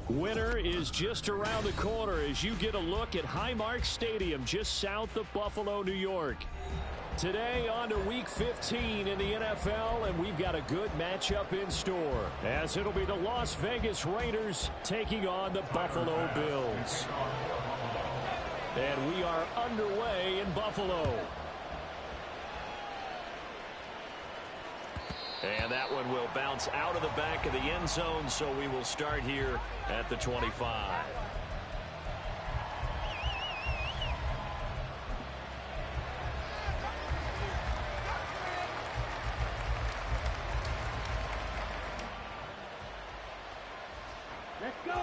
Winter is just around the corner as you get a look at Highmark Stadium just south of Buffalo, New York. Today on to Week 15 in the NFL, and we've got a good matchup in store, as it'll be the Las Vegas Raiders taking on the Buffalo Bills. And we are underway in Buffalo. And that one will bounce out of the back of the end zone, so we will start here at the 25. Let's go!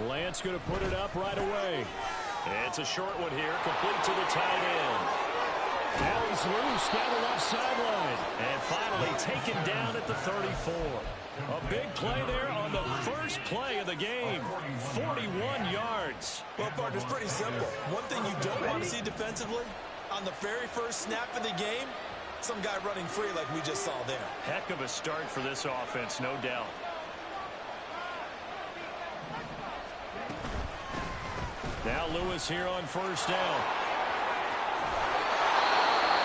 Lance going to put it up right away. It's a short one here, complete to the tight end. Now he's loose down the left sideline. And finally taken down at the 34. A big play there on the first play of the game. 41 yards. Well, partner, it's pretty simple. One thing you don't want to see defensively, on the very first snap of the game, some guy running free like we just saw there. Heck of a start for this offense, no doubt. Now Lewis here on first down.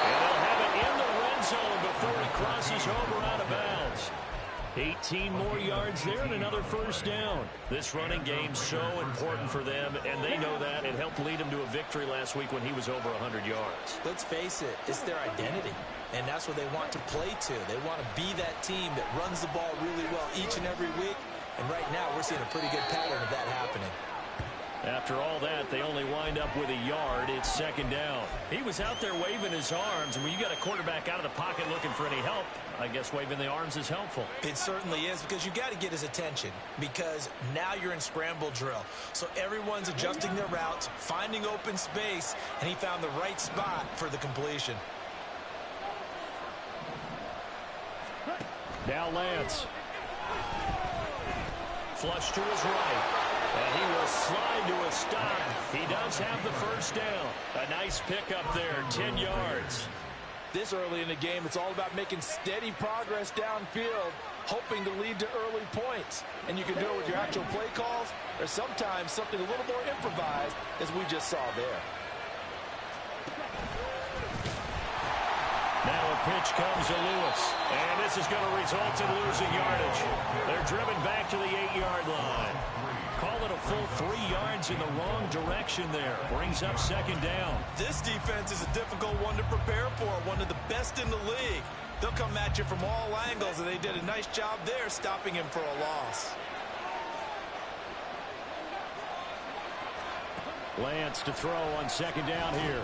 And they'll have it in the red zone before he crosses over out of bounds. 18 more yards there and another first down. This running game's so important for them, and they know that. It helped lead them to a victory last week when he was over 100 yards. Let's face it, it's their identity, and that's what they want to play to. They want to be that team that runs the ball really well each and every week, and right now we're seeing a pretty good pattern of that happening. After all that, they only wind up with a yard. It's second down. He was out there waving his arms, and when you got a quarterback out of the pocket looking for any help, I guess waving the arms is helpful. It certainly is, because you got to get his attention, because now you're in scramble drill. So everyone's adjusting their routes, finding open space, and he found the right spot for the completion. Now Lance. Flush to his right. And he will slide to a stop. He does have the first down. A nice pickup there, 10 yards. This early in the game, it's all about making steady progress downfield, hoping to lead to early points. And you can do it with your actual play calls, or sometimes something a little more improvised, as we just saw there. Now a pitch comes to Lewis. And this is going to result in losing yardage. They're driven back to the 8-yard line. Call it a full 3 yards in the wrong direction there. Brings up second down. This defense is a difficult one to prepare for, one of the best in the league. They'll come at you from all angles, and they did a nice job there stopping him for a loss. Lance to throw on second down here.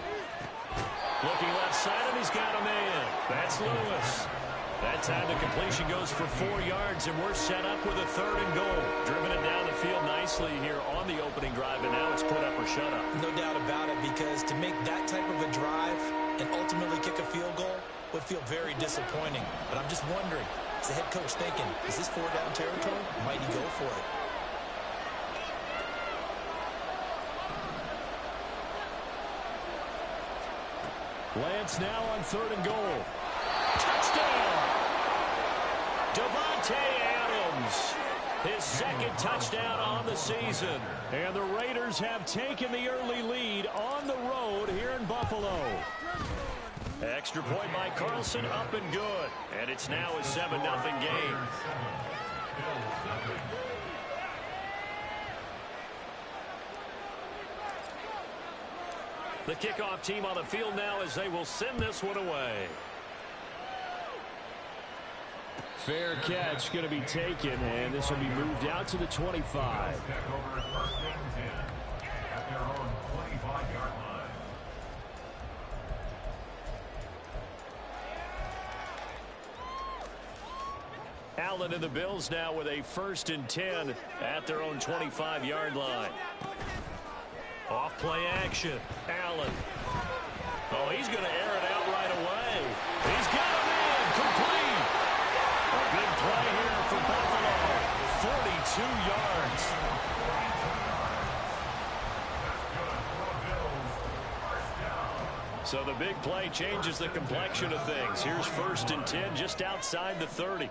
Looking left side, and he's got a man. That's Lewis. That time the completion goes for 4 yards, and we're set up with a third and goal. Driven it down the field nicely here on the opening drive, and now it's put up or shut up. No doubt about it, because to make that type of a drive and ultimately kick a field goal would feel very disappointing. But I'm just wondering, is the head coach thinking, is this 4-down territory? Might he go for it? Lance now on third and goal. Touchdown! Davante Adams, his second touchdown on the season. And the Raiders have taken the early lead on the road here in Buffalo. Extra point by Carlson, up and good. And it's now a 7-0 game. The kickoff team on the field now as they will send this one away. Fair catch going to be taken, and this will be moved out to the 25. Allen and the Bills now with a 1st and 10 at their own 25-yard line. Off play action. Allen. Oh, he's going to air it out right away. He's got a man. Complete. A big play here for Buffalo. 42 yards. So the big play changes the complexion of things. Here's 1st and 10 just outside the 30.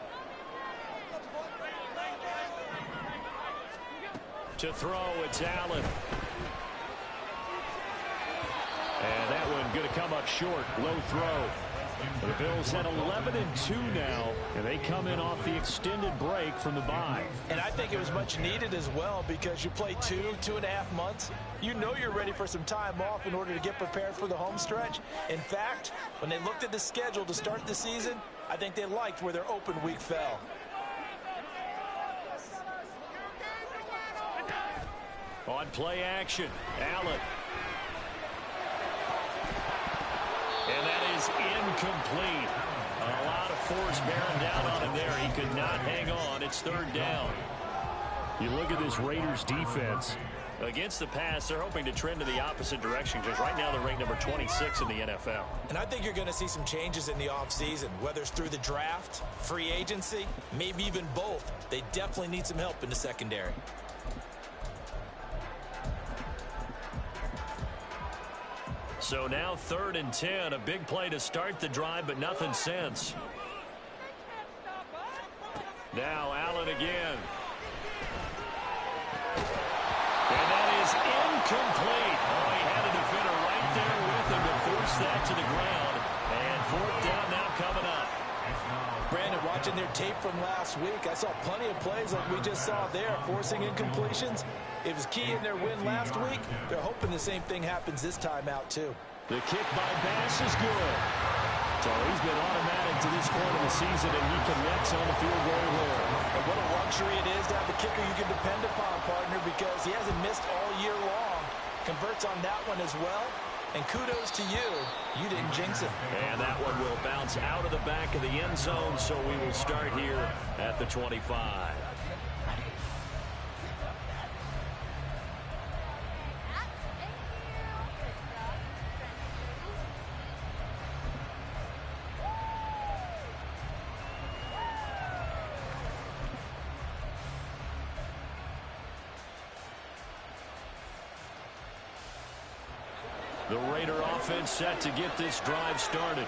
To throw, it's Allen. And that one going to come up short. Low throw. The Bills at 11-2 now, and they come in off the extended break from the bye. And I think it was much needed as well, because you play 2.5 months. You know you're ready for some time off in order to get prepared for the home stretch. In fact, when they looked at the schedule to start the season, I think they liked where their open week fell. On play action, Allen. And that is incomplete. A lot of force bearing down on him there. He could not hang on. It's 3rd down. You look at this Raiders defense. Against the pass, they're hoping to trend to the opposite direction, because right now they're ranked number 26 in the NFL. And I think you're going to see some changes in the offseason, whether it's through the draft, free agency, maybe even both. They definitely need some help in the secondary. So now 3rd and 10, a big play to start the drive, but nothing since. Now Allen again. And that is incomplete. Oh, he had a defender right there with him to force that to the ground. And 4th down now coming up. Brandon, watching their tape from last week, I saw plenty of plays like we just saw there, forcing incompletions. It was key in their win last week. They're hoping the same thing happens this time out, too. The kick by Bass is good. So he's been automatic to this point of the season, and he connects on the field goal there. And what a luxury it is to have a kicker you can depend upon, partner, because he hasn't missed all year long. Converts on that one as well. And kudos to you. You didn't jinx it. And that one will bounce out of the back of the end zone, so we will start here at the 25. The Raider offense set to get this drive started.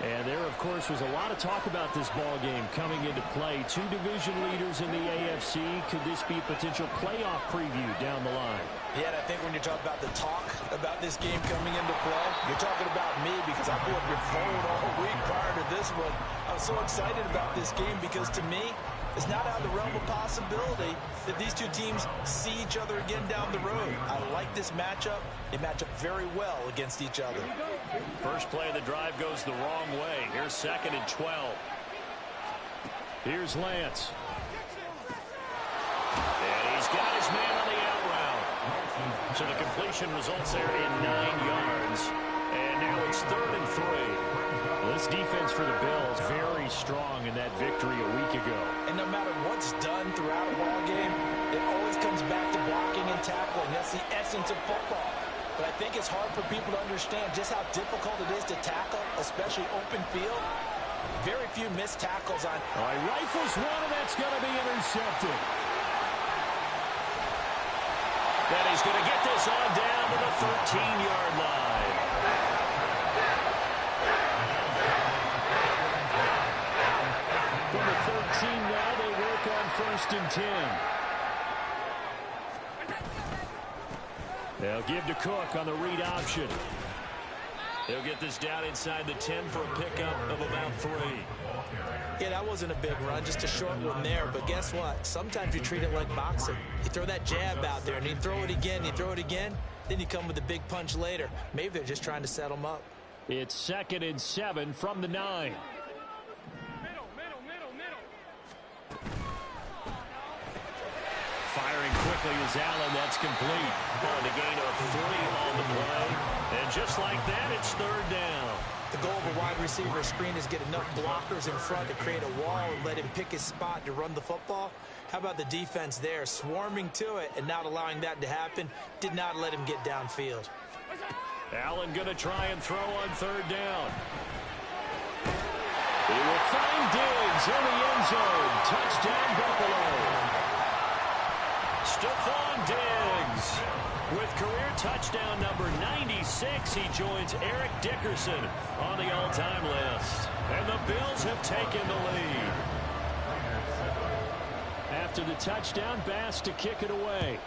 And there, of course, was a lot of talk about this ball game coming into play. 2 division leaders in the AFC. Could this be a potential playoff preview down the line? Yeah, and I think when you're talking about the talk about this game coming into play, you're talking about me, because I blew up your phone all week prior to this one. I was so excited about this game because, to me, it's not out of the realm of possibility that these two teams see each other again down the road. I like this matchup. They match up very well against each other. First play of the drive goes the wrong way. Here's 2nd and 12. Here's Lance. And he's got his man on the out route. So the completion results there in 9 yards. And now it's 3rd and 3. This defense for the Bills very strong in that victory a week ago. And no matter what's done throughout a ball game, it always comes back to blocking and tackling. That's the essence of football. But I think it's hard for people to understand just how difficult it is to tackle, especially open field. Very few missed tackles on. All right, rifles one, and that's going to be intercepted. That he's going to get this on down to the 13-yard line. From the 13 now, they work on 1st and 10. They'll give to Cook on the read option. He'll get this down inside the 10 for a pickup of about 3. Yeah, that wasn't a big run, just a short one there. But guess what? Sometimes you treat it like boxing. You throw that jab out there, and you throw it again, you throw it again, then you come with a big punch later. Maybe they're just trying to set them up. It's 2nd and 7 from the 9. Firing quickly is Allen. That's complete. On the gain of 3 on the play. And just like that, it's 3rd down. The goal of a wide receiver screen is get enough blockers in front to create a wall and let him pick his spot to run the football. How about the defense there, swarming to it and not allowing that to happen? Did not let him get downfield. Allen going to try and throw on 3rd down. He will find Diggs in the end zone. Touchdown, Buffalo. Stephon Diggs. With career touchdown number 96, he joins Eric Dickerson on the all-time list. And the Bills have taken the lead. After the touchdown, Bass to kick it away.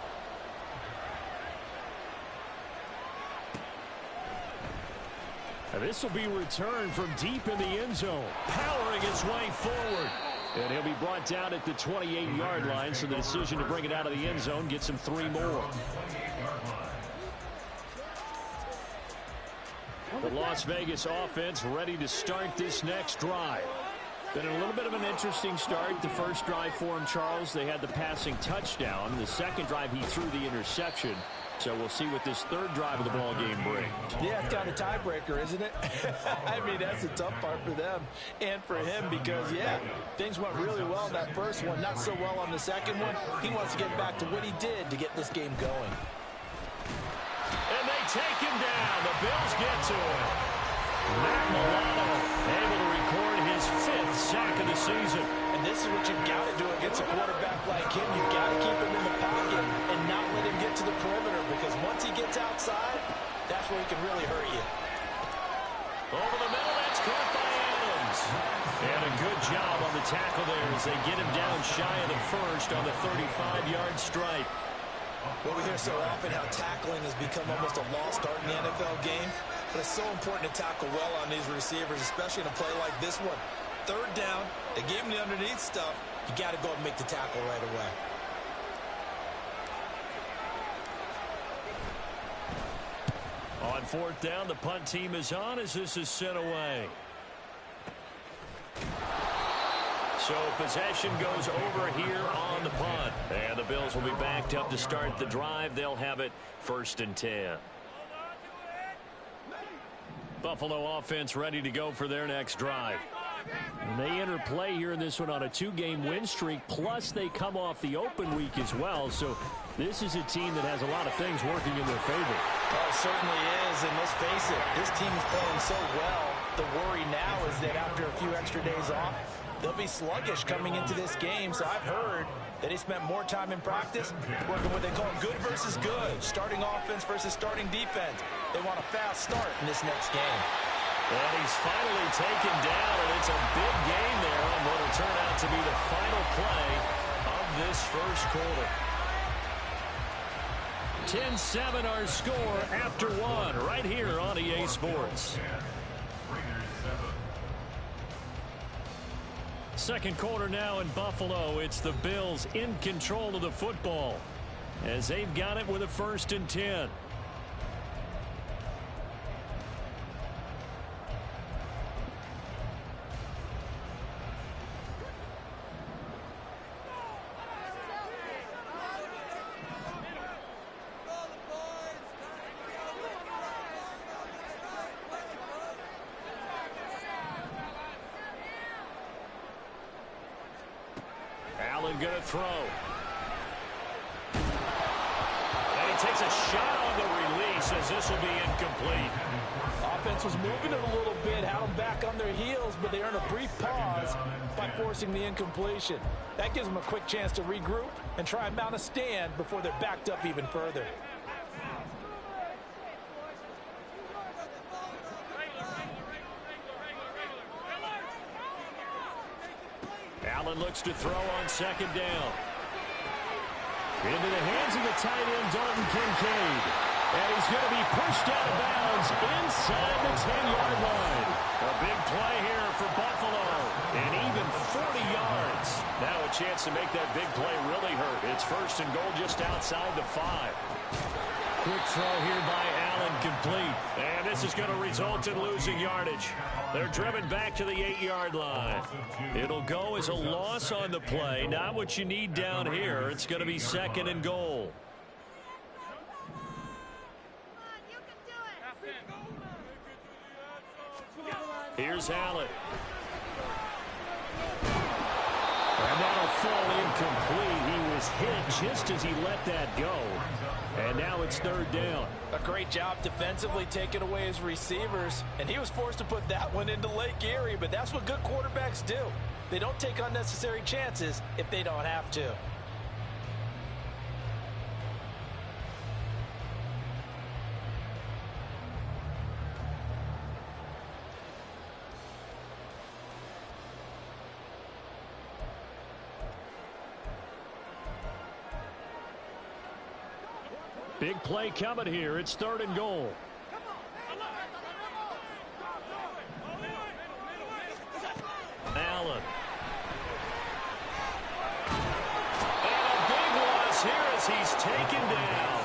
This will be returned from deep in the end zone, powering its way forward. And he'll be brought down at the 28-yard line, so the decision to bring it out of the end zone gets him 3 more. The Las Vegas offense ready to start this next drive. Been a little bit of an interesting start. The first drive for him, Charles, they had the passing touchdown. The second drive, he threw the interception. So we'll see what this third drive of the ball game brings. Yeah, it's kind of a tiebreaker, isn't it? I mean, that's the tough part for them and for him because, yeah, things went really well in that first one, not so well on the second one. He wants to get back to what he did to get this game going. And they take him down. The Bills get to him. Matt Milano able to record his 5th sack of the season. And this is what you've got to do against a quarterback like him. You've got to keep him in the pocket and not let him get to the perimeter because once he gets outside, that's where he can really hurt you. Over the middle, that's caught by Adams. And a good job on the tackle there as they get him down shy of the first on the 35-yard stripe. Well, we hear so often how tackling has become almost a lost art in the NFL game. But it's so important to tackle well on these receivers, especially in a play like this one. Third down, they gave him the underneath stuff. You got to go and make the tackle right away. On 4th down, the punt team is on as this is sent away. So possession goes over here on the punt. And the Bills will be backed up to start the drive. They'll have it 1st and 10. Buffalo offense ready to go for their next drive. And they enter play here in this one on a 2-game win streak, plus they come off the open week as well. So this is a team that has a lot of things working in their favor. Oh, it certainly is, and let's face it, this team is playing so well. The worry now is that after a few extra days off, they'll be sluggish coming into this game. So I've heard that he spent more time in practice working what they call good versus good, starting offense versus starting defense. They want a fast start in this next game. And he's finally taken down, and it's a big game there on what will turn out to be the final play of this first quarter. 10-7 our score after 1 right here on EA Sports. Second quarter now in Buffalo. It's the Bills in control of the football as they've got it with a 1st and 10. Allen going to throw. And he takes a shot on the release as this will be incomplete. Offense was moving it a little bit, had them back on their heels, but they earned a brief pause by forcing the incompletion. That gives them a quick chance to regroup and try and mount a stand before they're backed up even further. Allen looks to throw on 2nd down. Into the hands of the tight end, Dalton Kincaid. And he's going to be pushed out of bounds inside the 10-yard line. A big play here for Buffalo. And even 40 yards. Now a chance to make that big play really hurt. It's 1st and goal just outside the 5. Quick throw here by Allen, complete. And this is going to result in losing yardage. They're driven back to the 8-yard line. It'll go as a loss on the play. Not what you need down here. It's going to be 2nd and goal. Here's Allen. And that'll fall incomplete. He was hit just as he let that go. And now it's 3rd down. A great job defensively taking away his receivers. And he was forced to put that one into Lake Erie. But that's what good quarterbacks do. They don't take unnecessary chances if they don't have to. Big play coming here. It's 3rd and goal. Allen. And a big loss here as he's taken down.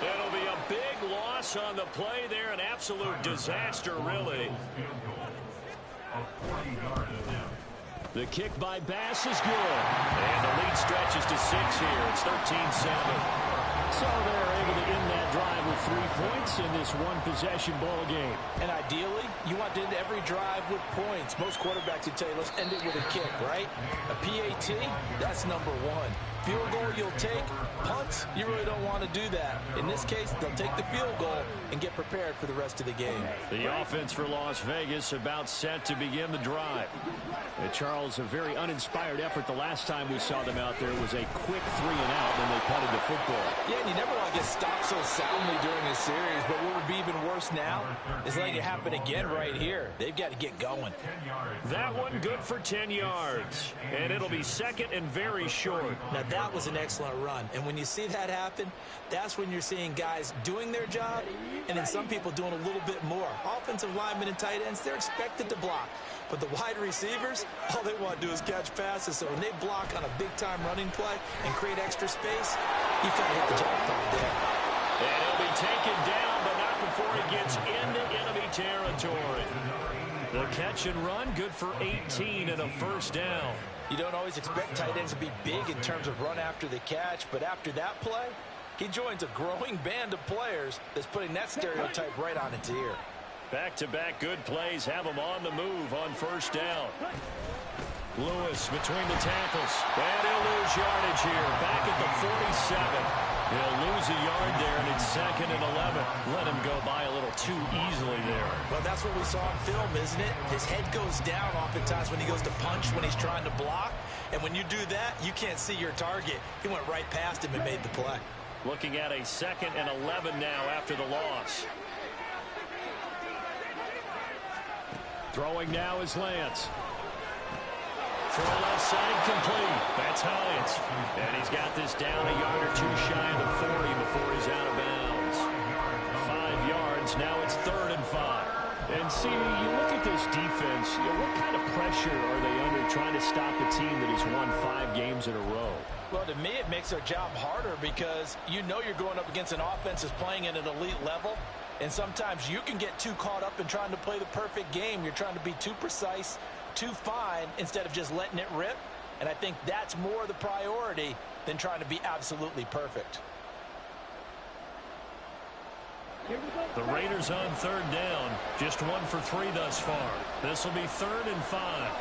It'll be a big loss on the play there. An absolute disaster, really. The kick by Bass is good. And the lead stretches to 6 here. It's 13-7. So they're able to end that drive with 3 points in this one-possession ball game. And ideally, you want to end every drive with points. Most quarterbacks would tell you, let's end it with a kick, right? A PAT, that's number 1. Field goal you'll take. Punts, you really don't want to do that. In this case, they'll take the field goal and get prepared for the rest of the game. The offense for Las Vegas about set to begin the drive. Charles, a very uninspired effort the last time we saw them out there was a quick 3-and-out when they punted the football. Yeah, and you never want to get stopped so soundly during a series, but what would be even worse now is letting it happen again right here. They've got to get going. That one good for 10 yards, and it'll be 2nd and very short. Now, that was an excellent run, and when you see that happen, that's when you're seeing guys doing their job, and then some people doing a little bit more. Offensive linemen and tight ends, they're expected to block. But the wide receivers, all they want to do is catch passes. So when they block on a big-time running play and create extra space, you've got to hit the jackpot there. And he'll be taken down, but not before he gets into enemy territory. The catch and run, good for 18 and a 1st down. You don't always expect tight ends to be big in terms of run after the catch, but after that play, he joins a growing band of players that's putting that stereotype right on its ear. Back-to-back good plays have him on the move on 1st down. Lewis between the tackles. And he'll lose yardage here. Back at the 47. He'll lose a yard there, and it's 2nd and 11. Let him go by a little too easily there. Well, that's what we saw on film, isn't it? His head goes down oftentimes when he goes to punch, when he's trying to block. And when you do that, you can't see your target. He went right past him and made the play. Looking at a 2nd and 11 now after the loss. Throwing now is Lance. Throw left side complete. That's Hines. And he's got this down a yard or 2 shy of the 40 before he's out of bounds. 5 yards. Now it's 3rd and 5. And see, you look at this defense, what kind of pressure are they under trying to stop a team that has won 5 games in a row? Well, to me, it makes their job harder because you know you're going up against an offense that's playing at an elite level. And sometimes you can get too caught up in trying to play the perfect game. You're trying to be too precise, too fine, instead of just letting it rip. And I think that's more the priority than trying to be absolutely perfect. The Raiders on 3rd down. Just 1 for 3 thus far. This will be 3rd and 5.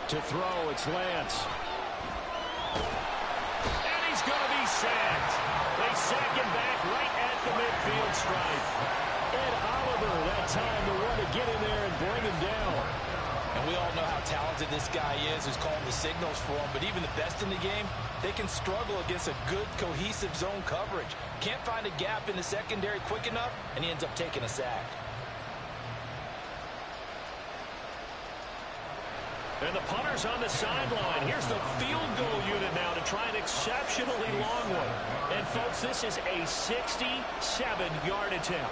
To throw, it's Lance. And he's going to be sacked. They sack him back right at the midfield stripe. Ed Oliver, that time, the one to get in there and bring him down. And we all know how talented this guy is who's calling the signals for him. But even the best in the game, they can struggle against a good, cohesive zone coverage. Can't find a gap in the secondary quick enough, and he ends up taking a sack. And the punter's on the sideline. Here's the field goal unit now to try an exceptionally long one. And, folks, this is a 67-yard attempt.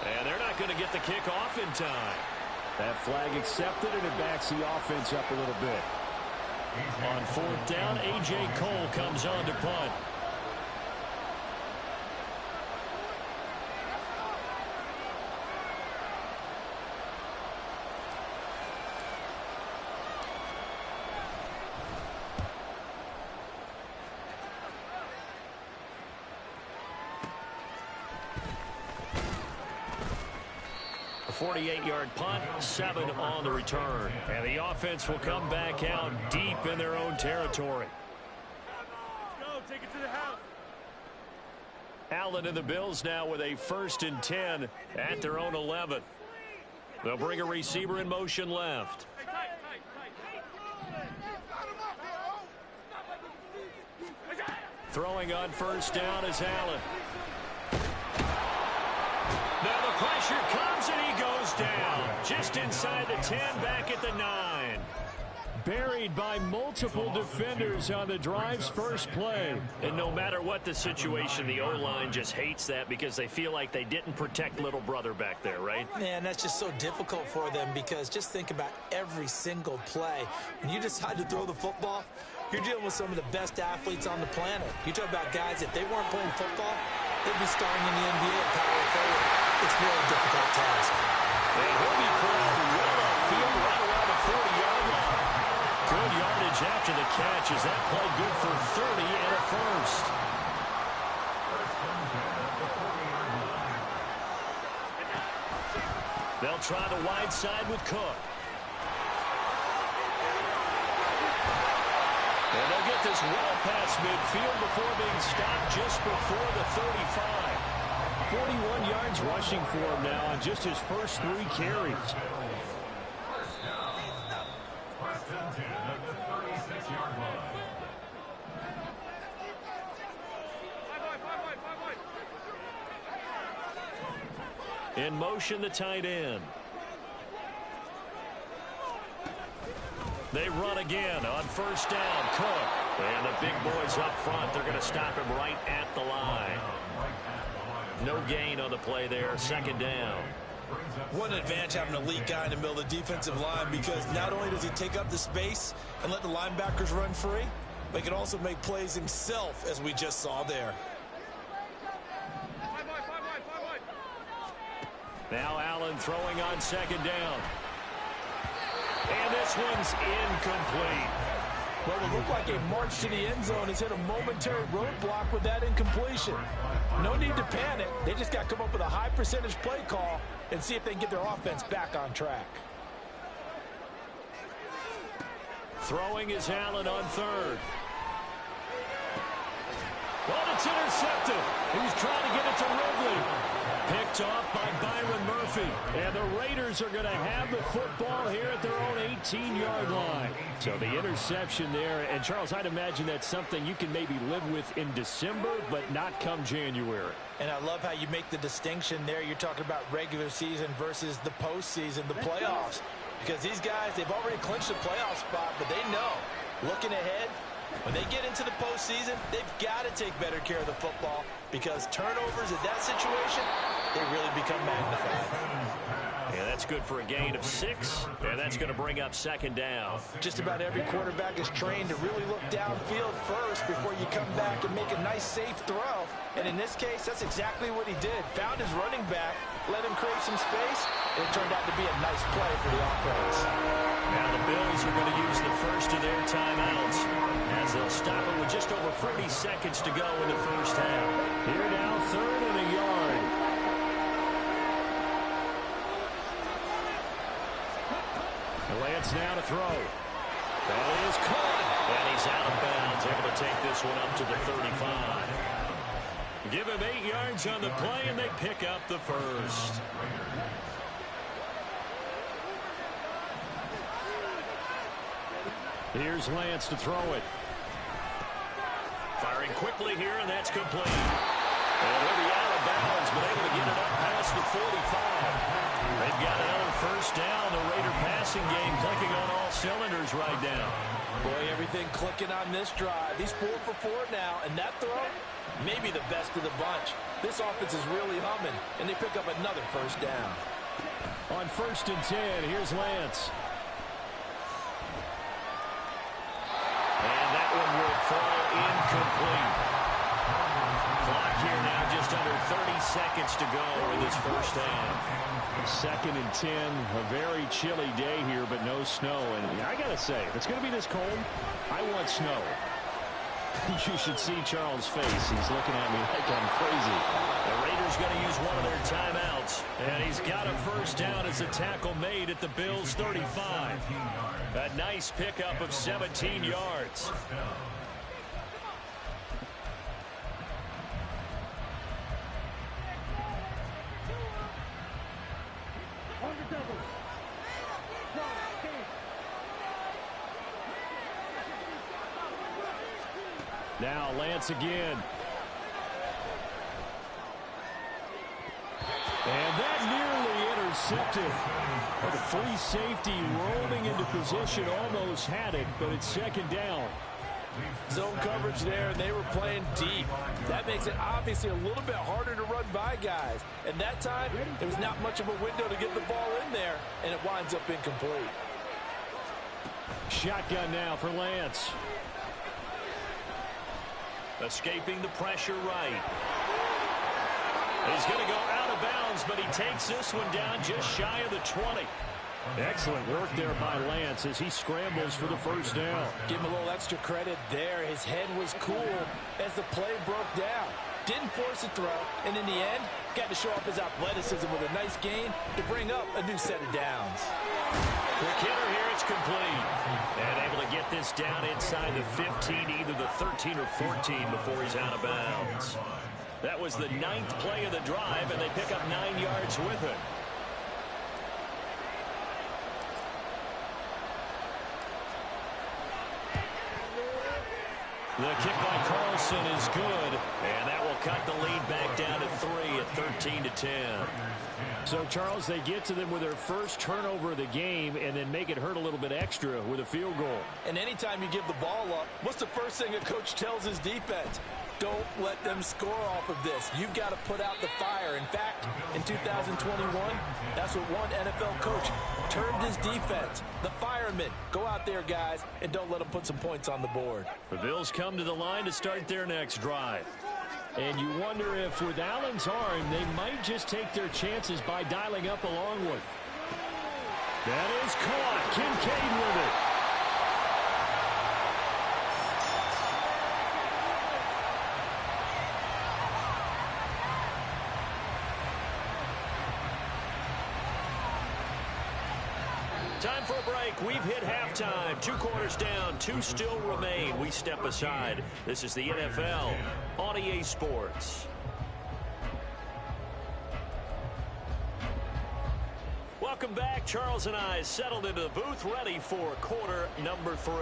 And they're not going to get the kick off in time. That flag accepted, and it backs the offense up a little bit. On 4th down, A.J. Cole comes on to punt. A 48-yard punt, 7 on the return. And the offense will come back out deep in their own territory. Go, take it to the house. Allen and the Bills now with a 1st and 10 at their own 11. They'll bring a receiver in motion left. Throwing on first down is Allen. Now the pressure comes and he goes down. Just inside the 10, back at the 9. Buried by multiple defenders on the drive's first play. And no matter what the situation, the O-line just hates that because they feel like they didn't protect little brother back there, right? Man, that's just so difficult for them because just think about every single play. When you decide to throw the football, you're dealing with some of the best athletes on the planet. You talk about guys, if they weren't playing football, they'd be starting in the NBA at power forward. It's a really difficult task. And he'll be corralled well upfield right around the 40-yard line. Good yardage after the catch as that play good for 30 and a first. They'll try the wide side with Cook. And they'll get this well past midfield before being stopped just before the 35. 41 yards rushing for him now on just his first 3 carries. In motion, the tight end. They run again on first down. Cook. And the big boys up front, they're going to stop him right at the line. No gain on the play there. Second down. What an advantage having an elite guy in the middle of the defensive line, because not only does he take up the space and let the linebackers run free, but he can also make plays himself, as we just saw there. Now Allen throwing on second down. And this one's incomplete. Well, it looked like a march to the end zone has hit a momentary roadblock with that incompletion. No need to panic. They just got to come up with a high percentage play call and see if they can get their offense back on track. Throwing is Allen on third. Well, it's intercepted. He's trying to get it to Ridley. Picked off by Byron Murphy. And the Raiders are going to have the football here at their own 18-yard line. So the interception there. And, Charles, I'd imagine that's something you can maybe live with in December, but not come January. And I love how you make the distinction there. You're talking about regular season versus the postseason, the playoffs. Because these guys, they've already clinched the playoff spot, but they know, looking ahead, when they get into the postseason, they've got to take better care of the football, because turnovers in that situation, they really become magnified. Yeah, that's good for a gain of 6, and that's going to bring up second down. Just about every quarterback is trained to really look downfield first before you come back and make a nice, safe throw. And in this case, that's exactly what he did. Found his running back, let him create some space, and it turned out to be a nice play for the offense. Now the Bills are going to use the first of their timeouts as they'll stop it with just over 40 seconds to go in the first half. Here now, 3rd and a yard. Lance now to throw. That is caught. And he's out of bounds, able to take this one up to the 35. Give him 8 yards on the play, and they pick up the first. Here's Lance to throw it. Firing quickly here, and that's complete. And he'll be out of bounds, but able to get it up past the 45. They've got another first down. The Raider passing game clicking on all cylinders right now. Boy, everything clicking on this drive. He's 4 for 4 now, and that throw, maybe the best of the bunch. This offense is really humming, and they pick up another first down. On 1st and 10, here's Lance. And that one will fall incomplete. Clock here now just under 30 seconds to go in this first half. 2nd and 10, a very chilly day here, but no snow. And I got to say, if it's going to be this cold, I want snow. You should see Charles' face. He's looking at me like I'm crazy. The Raiders going to use one of their timeouts. And he's got a first down as a tackle made at the Bills' 35. A nice pickup of 17 yards. Now Lance again. And that nearly intercepted. The free safety rolling into position, almost had it, but it's second down. Zone coverage there, and they were playing deep. That makes it obviously a little bit harder to run by guys. And that time, there was not much of a window to get the ball in there, and it winds up incomplete. Shotgun now for Lance. Escaping the pressure right. He's going to go out of bounds, but he takes this one down just shy of the 20. Excellent work there by Lance as he scrambles for the first down. Give him a little extra credit there. His head was cool as the play broke down. Didn't force a throw, and in the end, got to show off his athleticism with a nice gain to bring up a new set of downs. Quick hitter here, it's complete. And able to get this down inside the 15, either the 13 or 14 before he's out of bounds. That was the 9th play of the drive, and they pick up 9 yards with it. The kick by Carlson is good, and that will cut the lead back down to 3 at 13-10. So, Charles, they get to them with their first turnover of the game and then make it hurt a little bit extra with a field goal. And anytime you give the ball up, what's the first thing a coach tells his defense? Don't let them score off of this. You've got to put out the fire. In fact, in 2021, that's what one NFL coach termed his defense. The firemen. Go out there, guys, and don't let them put some points on the board. The Bills come to the line to start their next drive. And you wonder if with Allen's arm, they might just take their chances by dialing up a long one. That is caught. Kincaid with it. Time for a break. We've hit halftime. 2 quarters down. 2 still remain. We step aside. This is the NFL on EA Sports. Welcome back. Charles and I settled into the booth, ready for quarter number 3.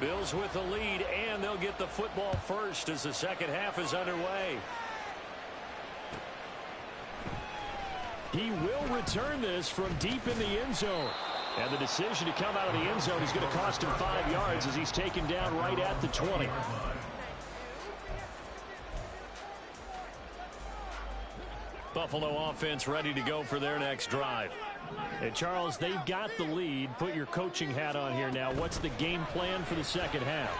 Bills with the lead, and they'll get the football first as the second half is underway. He will return this from deep in the end zone. And the decision to come out of the end zone is going to cost him 5 yards as he's taken down right at the 20. Buffalo offense ready to go for their next drive. And Charles, they've got the lead. Put your coaching hat on here now. What's the game plan for the second half?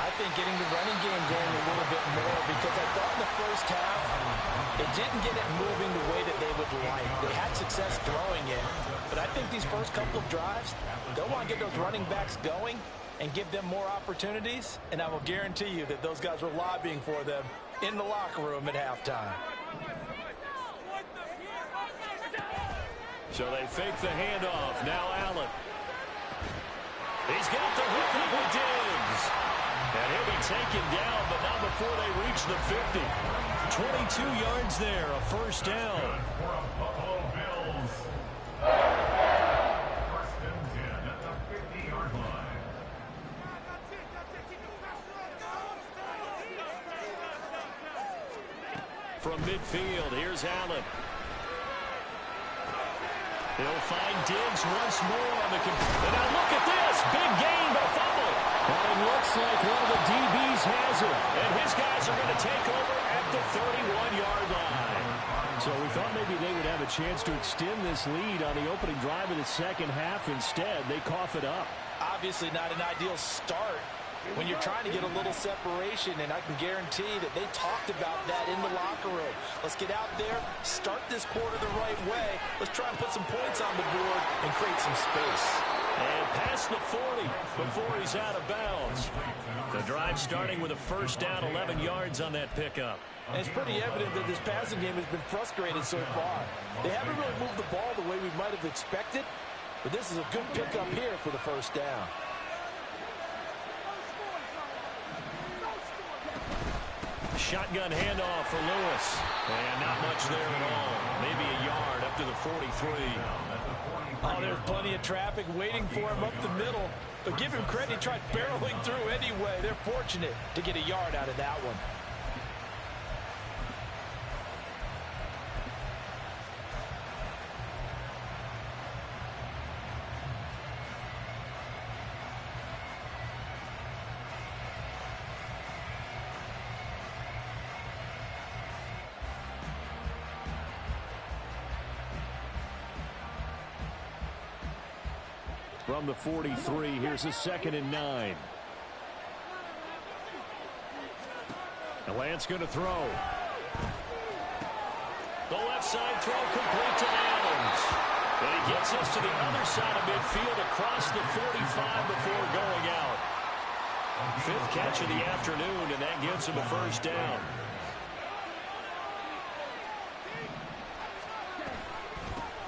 I think getting the running game going a little bit more, because I thought in the first half they didn't get it moving the way that they would like. They had success throwing it, but I think these first couple of drives, they'll want to get those running backs going and give them more opportunities, and I will guarantee you that those guys were lobbying for them in the locker room at halftime. So they fake the handoff. Now Allen. He's got the hook with Diggs. And he'll be taken down, but not before they reach the 50. 22 yards there, a first down. Buffalo Bills. First and 10 at the 50-yard line. From midfield, here's Allen. He'll find Diggs once more on the... And now look at this. Big gain, but a fumble. And it looks like one of the DBs has it. And his guys are going to take over at the 31-yard line. So we thought maybe they would have a chance to extend this lead on the opening drive of the second half. Instead, they cough it up. Obviously not an ideal start when you're trying to get a little separation, and I can guarantee that they talked about that in the locker room. Let's get out there, start this quarter the right way. Let's try and put some points on the board and create some space. And past the 40 before he's out of bounds. The drive starting with a first down, 11 yards on that pickup. And it's pretty evident that this passing game has been frustrated so far. They haven't really moved the ball the way we might have expected, but this is a good pickup here for the first down. Shotgun handoff for Lewis. And not much there at all. Maybe a yard up to the 43. Oh, there's plenty of traffic waiting for him up the middle. But give him credit, he tried barreling through anyway. They're fortunate to get a yard out of that one. From the 43, here's a 2nd and 9. And Lance going to throw. The left side throw complete to Adams. And he gets us to the other side of midfield across the 45 before going out. 5th catch of the afternoon, and that gives him a first down.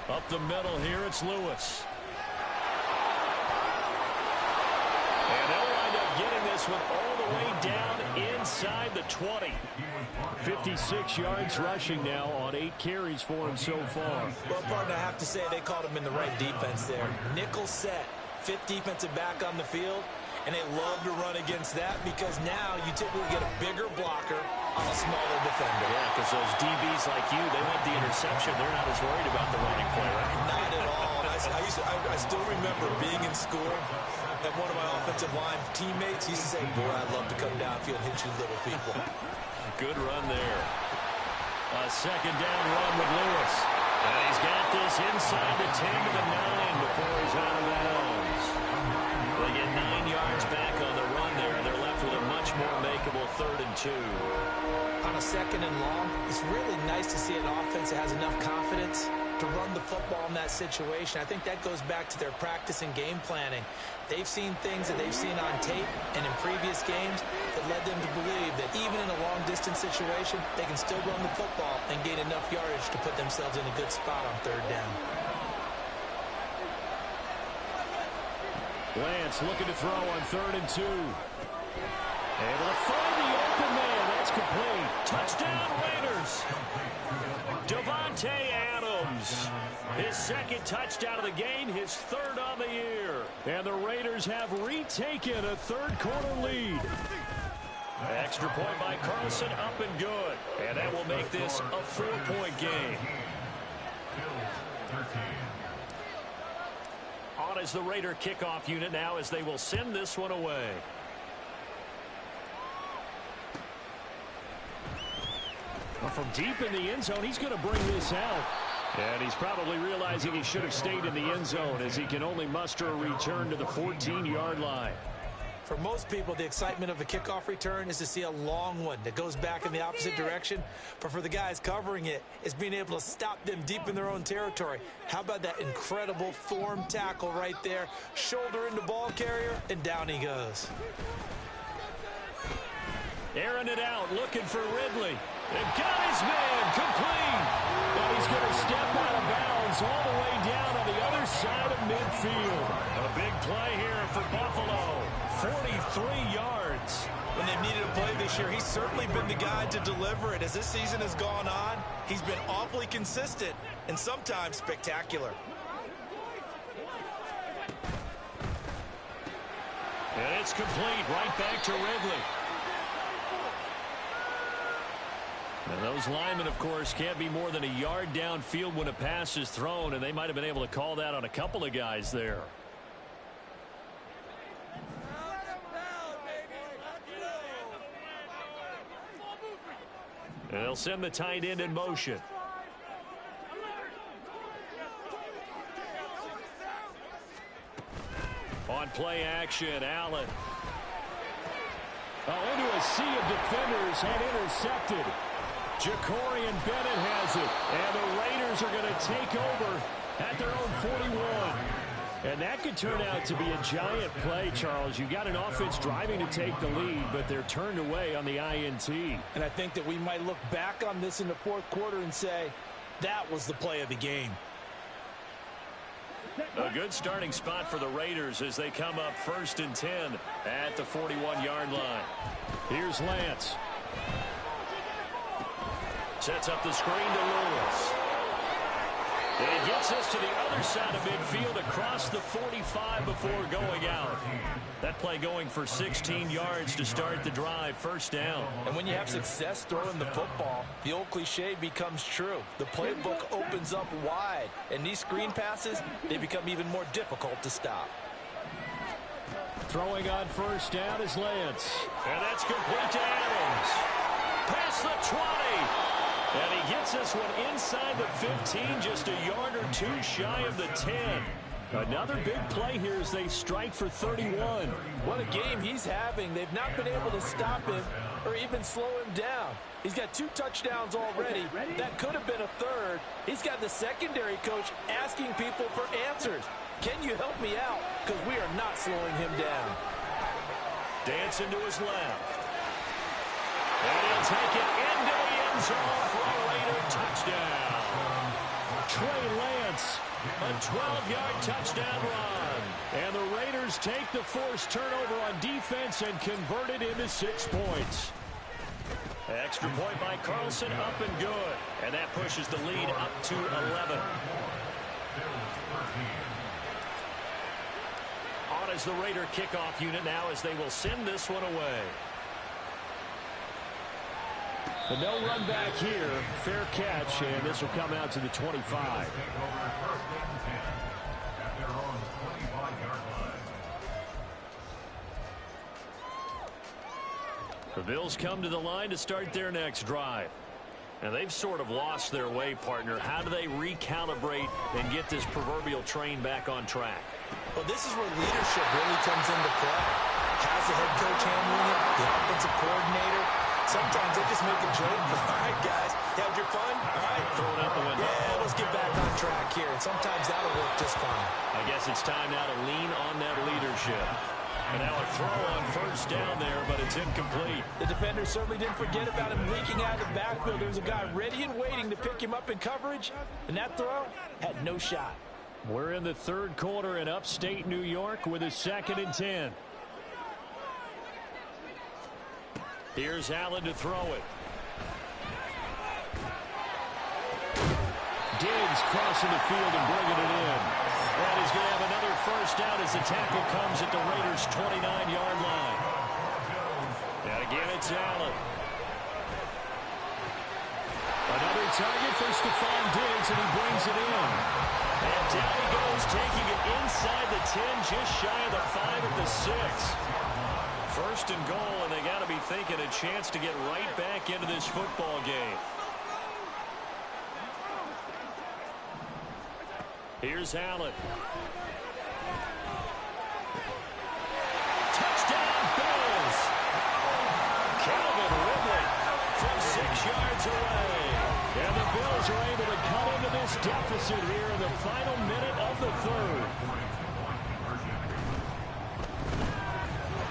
Up the middle here, it's Lewis. And they'll wind up getting this one all the way down inside the 20. 56 yards rushing now on 8 carries for him so far. Well, partner, I have to say they called him in the right defense there. Nickel set, 5th defensive back on the field, and they love to run against that because now you typically get a bigger blocker on a smaller defender. Yeah, because those DBs like you, they want the interception. They're not as worried about the running play, right? Not at all. I still remember being in school, and one of my offensive line teammates used to say, boy, I'd love to come downfield and hit you little people. Good run there. A 2nd down run with Lewis. And he's got this inside the 10 to the 9 before he's out of bounds. They get 9 yards back on the run there, and they're left with a much more makeable 3rd and 2. On a 2nd and long, it's really nice to see an offense that has enough confidence to run the football in that situation. I think that goes back to their practice and game planning. They've seen things that they've seen on tape and in previous games that led them to believe that even in a long-distance situation, they can still run the football and gain enough yardage to put themselves in a good spot on 3rd down. Lance looking to throw on 3rd and 2. Able to find the open man. That's complete. Touchdown, Raiders. Davante Adams. His 2nd touchdown of the game, his 3rd on the year. And the Raiders have retaken a 3rd quarter lead. Extra point by Carlson, up and good. And that will make this a 4-point game. On is the Raider kickoff unit now as they will send this one away. Well, from deep in the end zone, he's going to bring this out. And he's probably realizing he should have stayed in the end zone as he can only muster a return to the 14-yard line. For most people, the excitement of a kickoff return is to see a long one that goes back in the opposite direction. But for the guys covering it, it's being able to stop them deep in their own territory. How about that incredible form tackle right there? Shoulder into ball carrier, and down he goes. Airing it out, looking for Ridley. And got his man complete. And he's going to step out of bounds all the way down on the other side of midfield. A big play here for Buffalo. 43 yards. When they've needed a play this year, he's certainly been the guy to deliver it. As this season has gone on, he's been awfully consistent and sometimes spectacular. And it's complete right back to Ridley. And those linemen, of course, can't be more than a yard downfield when a pass is thrown, and they might have been able to call that on a couple of guys there. And they'll send the tight end in motion. On play action, Allen. Into a sea of defenders and intercepted. Jacorian Bennett has it. And the Raiders are going to take over at their own 41. And that could turn out to be a giant play, Charles. You got an offense driving to take the lead, but they're turned away on the INT. And I think that we might look back on this in the 4th quarter and say, that was the play of the game. A good starting spot for the Raiders as they come up 1st and 10 at the 41-yard line. Here's Lance. Sets up the screen to Lewis. And he gets us to the other side of midfield across the 45 before going out. That play going for 16 yards to start the drive, first down. And when you have success throwing the football, the old cliche becomes true. The playbook opens up wide, and these screen passes, they become even more difficult to stop. Throwing on first down is Lance. And that's complete to Adams. Past the 20. And he gets this one inside the 15, just a yard or two shy of the 10. Another big play here as they strike for 31. What a game he's having. They've not been able to stop him or even slow him down. He's got 2 touchdowns already. That could have been a third. He's got the secondary coach asking people for answers. Can you help me out? Because we are not slowing him down. Dancing to his left. And he'll take it into the end zone for a Raider touchdown. Trey Lance, a 12-yard touchdown run. And the Raiders take the forced turnover on defense and convert it into 6 points. Extra point by Carlson, up and good. And that pushes the lead up to 11. On as the Raider kickoff unit now as they will send this one away. But no run back here. Fair catch, and this will come out to the 25. The Bills come to the line to start their next drive. And they've sort of lost their way, partner. How do they recalibrate and get this proverbial train back on track? Well, this is where leadership really comes into play. How's the head coach handling it? The offensive coordinator? Sometimes they just make a joke. All right, guys, you had your fun? All right, throw it out the window. Yeah, let's get back on track here. And sometimes that'll work just fine. I guess it's time now to lean on that leadership. And now a throw on first down there, but it's incomplete. The defender certainly didn't forget about him leaking out of the backfield. There was a guy ready and waiting to pick him up in coverage, and that throw had no shot. We're in the third quarter in upstate New York with a 2nd and 10. Here's Allen to throw it. Diggs crossing the field and bringing it in. And he's going to have another first down as the tackle comes at the Raiders' 29-yard line. And again, it's Allen. Another target for Stephon Diggs, and he brings it in. And down he goes, taking it inside the 10, just shy of the 5 at the 6. First and goal, and they got to be thinking a chance to get right back into this football game. Here's Allen. Touchdown, Bills! Calvin Ridley from 6 yards away. And the Bills are able to cut into this deficit here in the final minute of the third.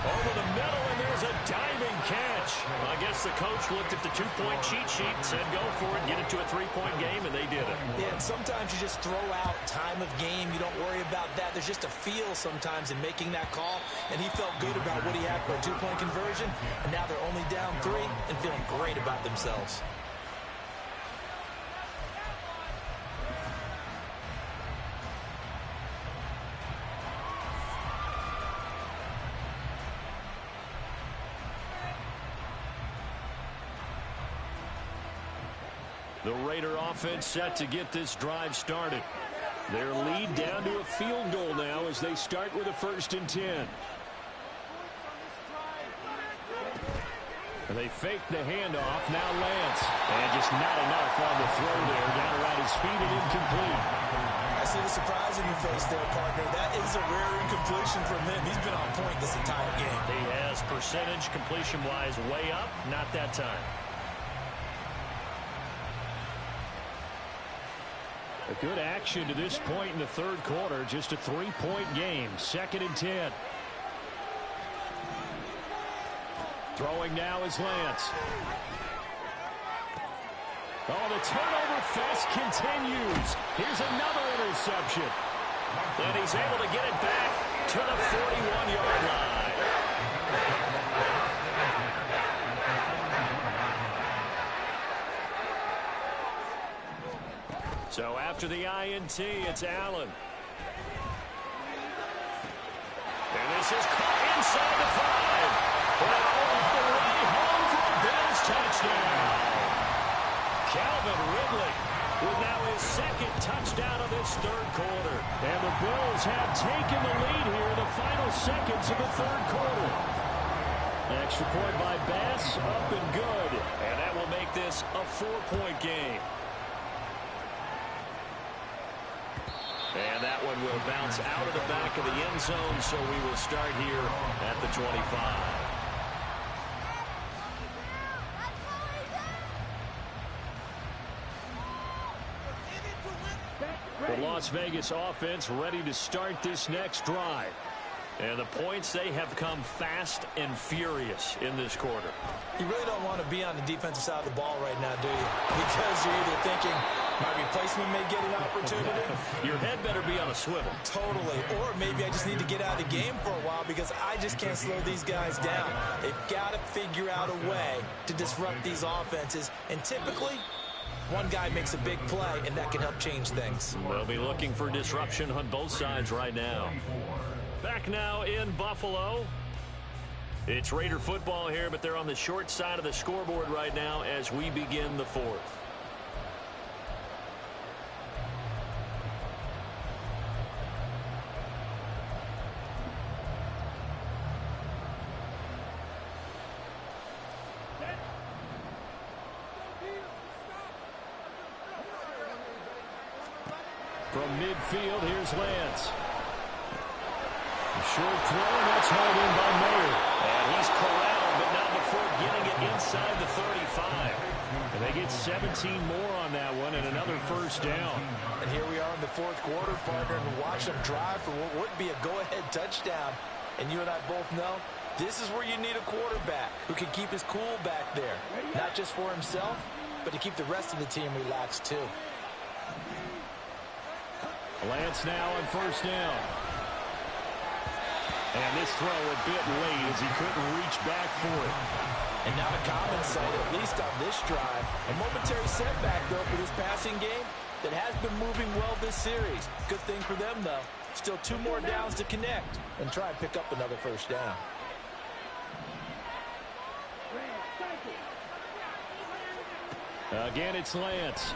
Over the middle, and there's a diving catch. I guess the coach looked at the 2-point cheat sheet and said, go for it, get it to a 3-point game, and they did it. Yeah, and sometimes you just throw out time of game. You don't worry about that. There's just a feel sometimes in making that call, and he felt good about what he had for a 2-point conversion, and now they're only down 3 and feeling great about themselves. The Raider offense set to get this drive started. Their lead down to a field goal now as they start with a 1st and 10. And they fake the handoff. Now Lance. And just not enough on the throw there. Down around his feet and incomplete. I see the surprise in your face there, partner. That is a rare incompletion from him. He's been on point this entire game. He has percentage completion-wise way up. Not that time. A good action to this point in the third quarter. Just a 3-point game. 2nd and 10. Throwing now is Lance. Oh, the turnover fest continues. Here's another interception. And he's able to get it back to the 41-yard line. So after the INT, it's Allen. And this is caught inside the 5. And all the way home for a Bills touchdown. Calvin Ridley with now his second touchdown of this third quarter. And the Bills have taken the lead here in the final seconds of the third quarter. Extra point by Bass, up and good. And that will make this a 4-point game. And that one will bounce out of the back of the end zone, so we will start here at the 25. The Las Vegas offense ready to start this next drive. And the points, they have come fast and furious in this quarter. You really don't want to be on the defensive side of the ball right now, do you? Because you're either thinking, my replacement may get an opportunity. Your head better be on a swivel. Totally. Or maybe I just need to get out of the game for a while because I just can't slow these guys down. They've got to figure out a way to disrupt these offenses. And typically, one guy makes a big play, and that can help change things. They'll be looking for disruption on both sides right now. Back now in Buffalo. It's Raider football here, but they're on the short side of the scoreboard right now as we begin the fourth. From midfield, here's Lance. Short throw, and that's hauled in by Mayer. And he's corralled, but not before getting it inside the 35. And they get 17 more on that one and another first down. And here we are in the fourth quarter, partner, and watch them drive for what would be a go-ahead touchdown. And you and I both know this is where you need a quarterback who can keep his cool back there. Not just for himself, but to keep the rest of the team relaxed too. Lance now on first down. And this throw a bit late as he couldn't reach back for it. And not a common sight, at least on this drive. A momentary setback, though, for this passing game that has been moving well this series. Good thing for them, though. Still 2 more downs to connect and try and pick up another first down. Again, it's Lance.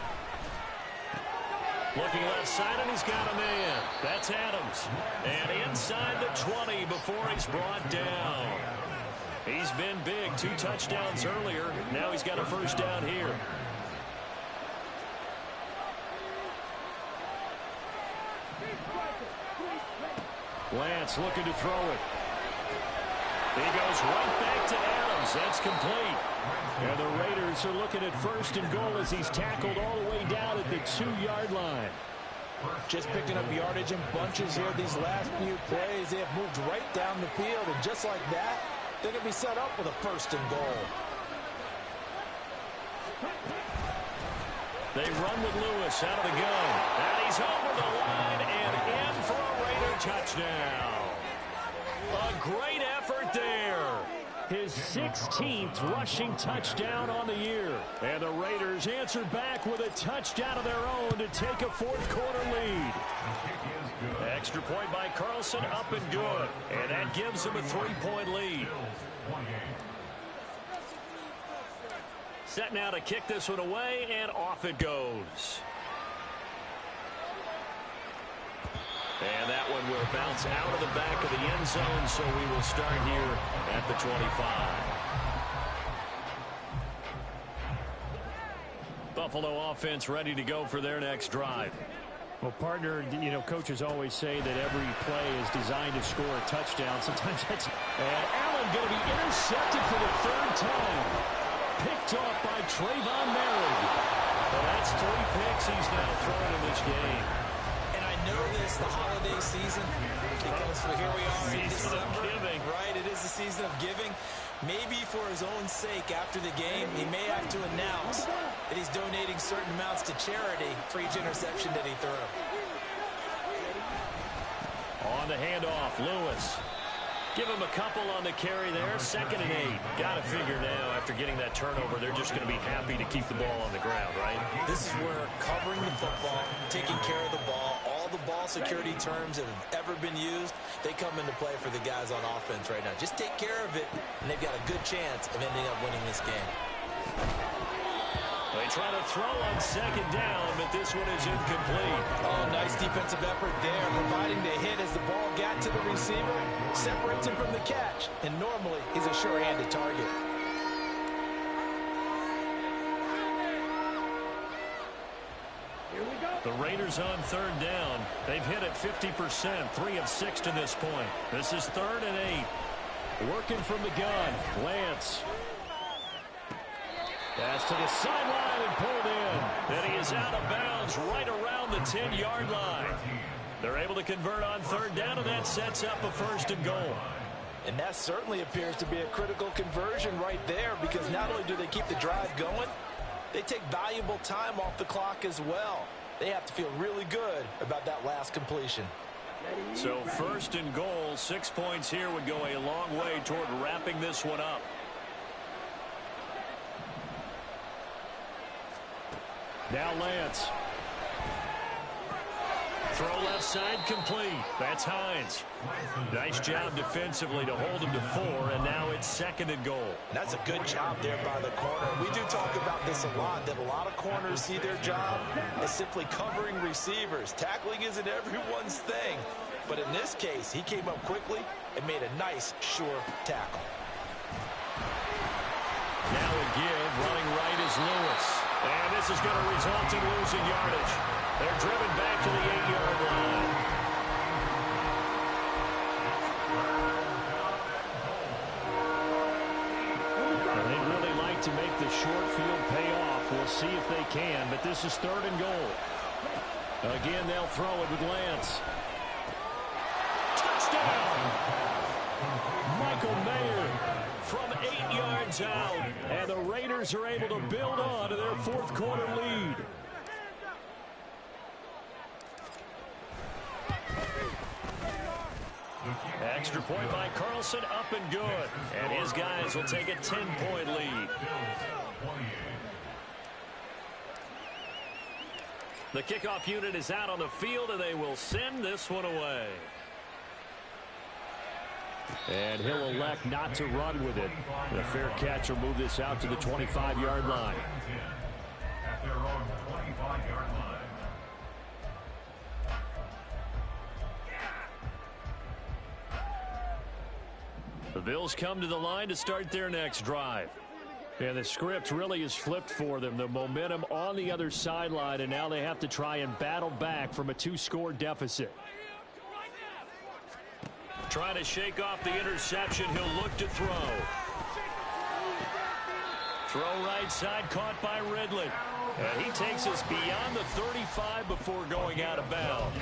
Looking left side, and he's got a man. That's Adams. And inside the 20 before he's brought down. He's been big. 2 touchdowns earlier. Now he's got a first down here. Lance looking to throw it. He goes right back to Adams. That's complete. And the Raiders are looking at first and goal as he's tackled all the way down at the 2-yard line. Just picking up yardage in bunches here these last few plays. They have moved right down the field, and just like that, they're going to be set up with a first and goal. They run with Lewis out of the gun. And he's over the line and in for a Raider touchdown. A great effort there. His 16th rushing touchdown on the year. And the Raiders answer back with a touchdown of their own to take a fourth quarter lead. Extra point by Carlson, up and good. And that gives them a 3-point lead. Set now to kick this one away, and off it goes. And that one will bounce out of the back of the end zone, so we will start here at the 25. Buffalo offense ready to go for their next drive. Well, partner, you know, coaches always say that every play is designed to score a touchdown. Sometimes that's... And Allen going to be intercepted for the 3rd time. Picked off by Trayvon Merritt. Well, that's 3 picks he's now thrown in this game. Know this, the holiday season, because here we are in December, right? It is the season of giving. Maybe for his own sake, after the game, he may have to announce that he's donating certain amounts to charity for each interception that he threw. On the handoff, Lewis. Give him a couple on the carry there. 2nd and 8. Got to figure now, after getting that turnover, they're just going to be happy to keep the ball on the ground, right? This is where covering the football, taking care of the ball, all the ball security terms that have ever been used, they come into play for the guys on offense right now. Just take care of it, and they've got a good chance of ending up winning this game. They try to throw on 2nd down, but this one is incomplete. Oh, nice defensive effort there, providing the hit as the ball got to the receiver, separates him from the catch, and normally he's a sure-handed target. The Raiders on 3rd down. They've hit it 50%, 3 of 6 to this point. This is 3rd and 8. Working from the gun, Lance. Pass to the sideline and pulled in. And he is out of bounds right around the 10-yard line. They're able to convert on 3rd down, and that sets up a 1st and goal. And that certainly appears to be a critical conversion right there, because not only do they keep the drive going, they take valuable time off the clock as well. They have to feel really good about that last completion. So 1st and goal, 6 points here would go a long way toward wrapping this one up. Now Lance. Throw left side complete. That's Hines. Nice job defensively to hold him to 4, and now it's 2nd and goal. That's a good job there by the corner. We do talk about this a lot, that a lot of corners see their job as simply covering receivers. Tackling isn't everyone's thing. But in this case, he came up quickly and made a nice, sure tackle. Now a give. Running right is Lewis. And this is going to result in losing yardage. They're driven back to the 8-yard line. Well, they'd really like to make the short field pay off. We'll see if they can, but this is 3rd and goal. Again, they'll throw it with Lance. Touchdown! Michael Mayer from 8 yards out. And the Raiders are able to build on to their 4th quarter lead. Extra point by Carlson, up and good. And his guys will take a 10-point lead. The kickoff unit is out on the field, and they will send this one away. And he'll elect not to run with it. The fair catch will move this out to the 25-yard line. At their own 25-yard line. The Bills come to the line to start their next drive. And the script really is flipped for them. The momentum on the other sideline, and now they have to try and battle back from a 2-score deficit. Trying to shake off the interception. He'll look to throw. Throw right side, caught by Ridley. And he takes us beyond the 35 before going out of bounds.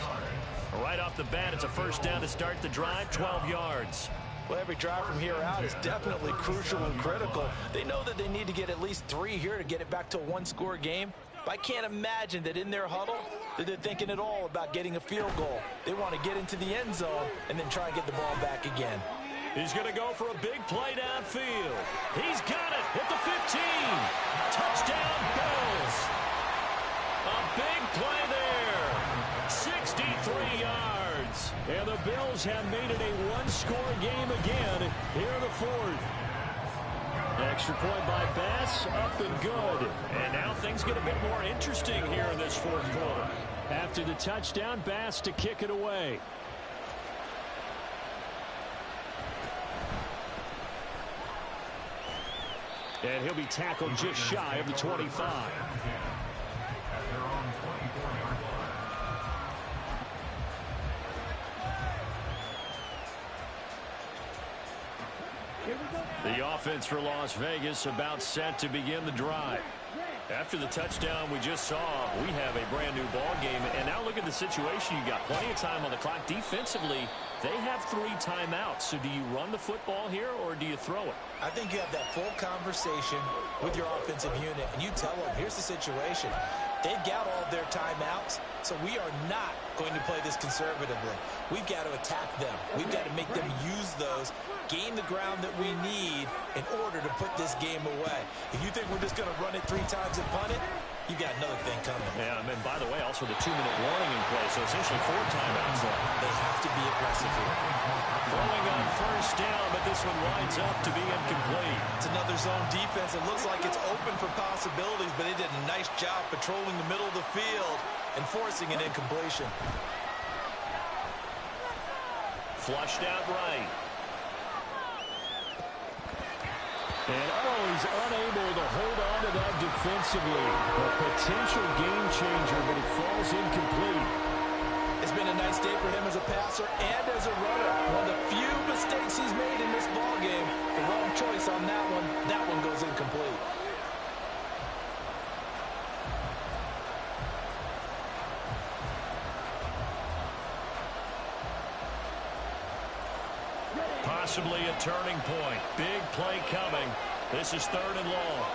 Right off the bat, it's a 1st down to start the drive, 12 yards. Well, every drive from here out is definitely crucial and critical. They know that they need to get at least 3 here to get it back to a 1-score game. But I can't imagine that in their huddle that they're thinking at all about getting a field goal. They want to get into the end zone and then try and get the ball back again. He's going to go for a big play downfield. He's got it at the 15. Touchdown, Bills. A big play there. 63 yards. And the Bills have made it a 1-score game again here in the 4th. Extra point by Bass, up and good. And now things get a bit more interesting here in this 4th quarter. After the touchdown, Bass to kick it away. And he'll be tackled just shy of the 25. At their own 24-yard line. The offense for Las Vegas about set to begin the drive. After the touchdown we just saw, we have a brand new ball game. And now look at the situation. You got plenty of time on the clock. Defensively, they have 3 timeouts. So do you run the football here or do you throw it? I think you have that full conversation with your offensive unit, and you tell them, here's the situation. They've got all of their timeouts, so we are not going to play this conservatively. We've got to attack them. We've got to make them use those, gain the ground that we need in order to put this game away. If you think we're just going to run it 3 times and punt it, you've got another thing coming. Yeah, and by the way, also the 2-minute warning in play, so essentially 4 timeouts there. They have to be aggressive here. Throwing on first down, but this one winds up to be incomplete. It's another zone defense. It looks like it's open for possibilities, but they did a nice job patrolling the middle of the field and forcing an incompletion. Flushed out right. And he's unable to hold on to that defensively. A potential game changer, but it falls incomplete. It's been a nice day for him as a passer and as a runner. One of the few mistakes he's made in this ballgame. The wrong choice on that one. That one goes incomplete. Possibly a turning point. Big play coming. This is 3rd and long.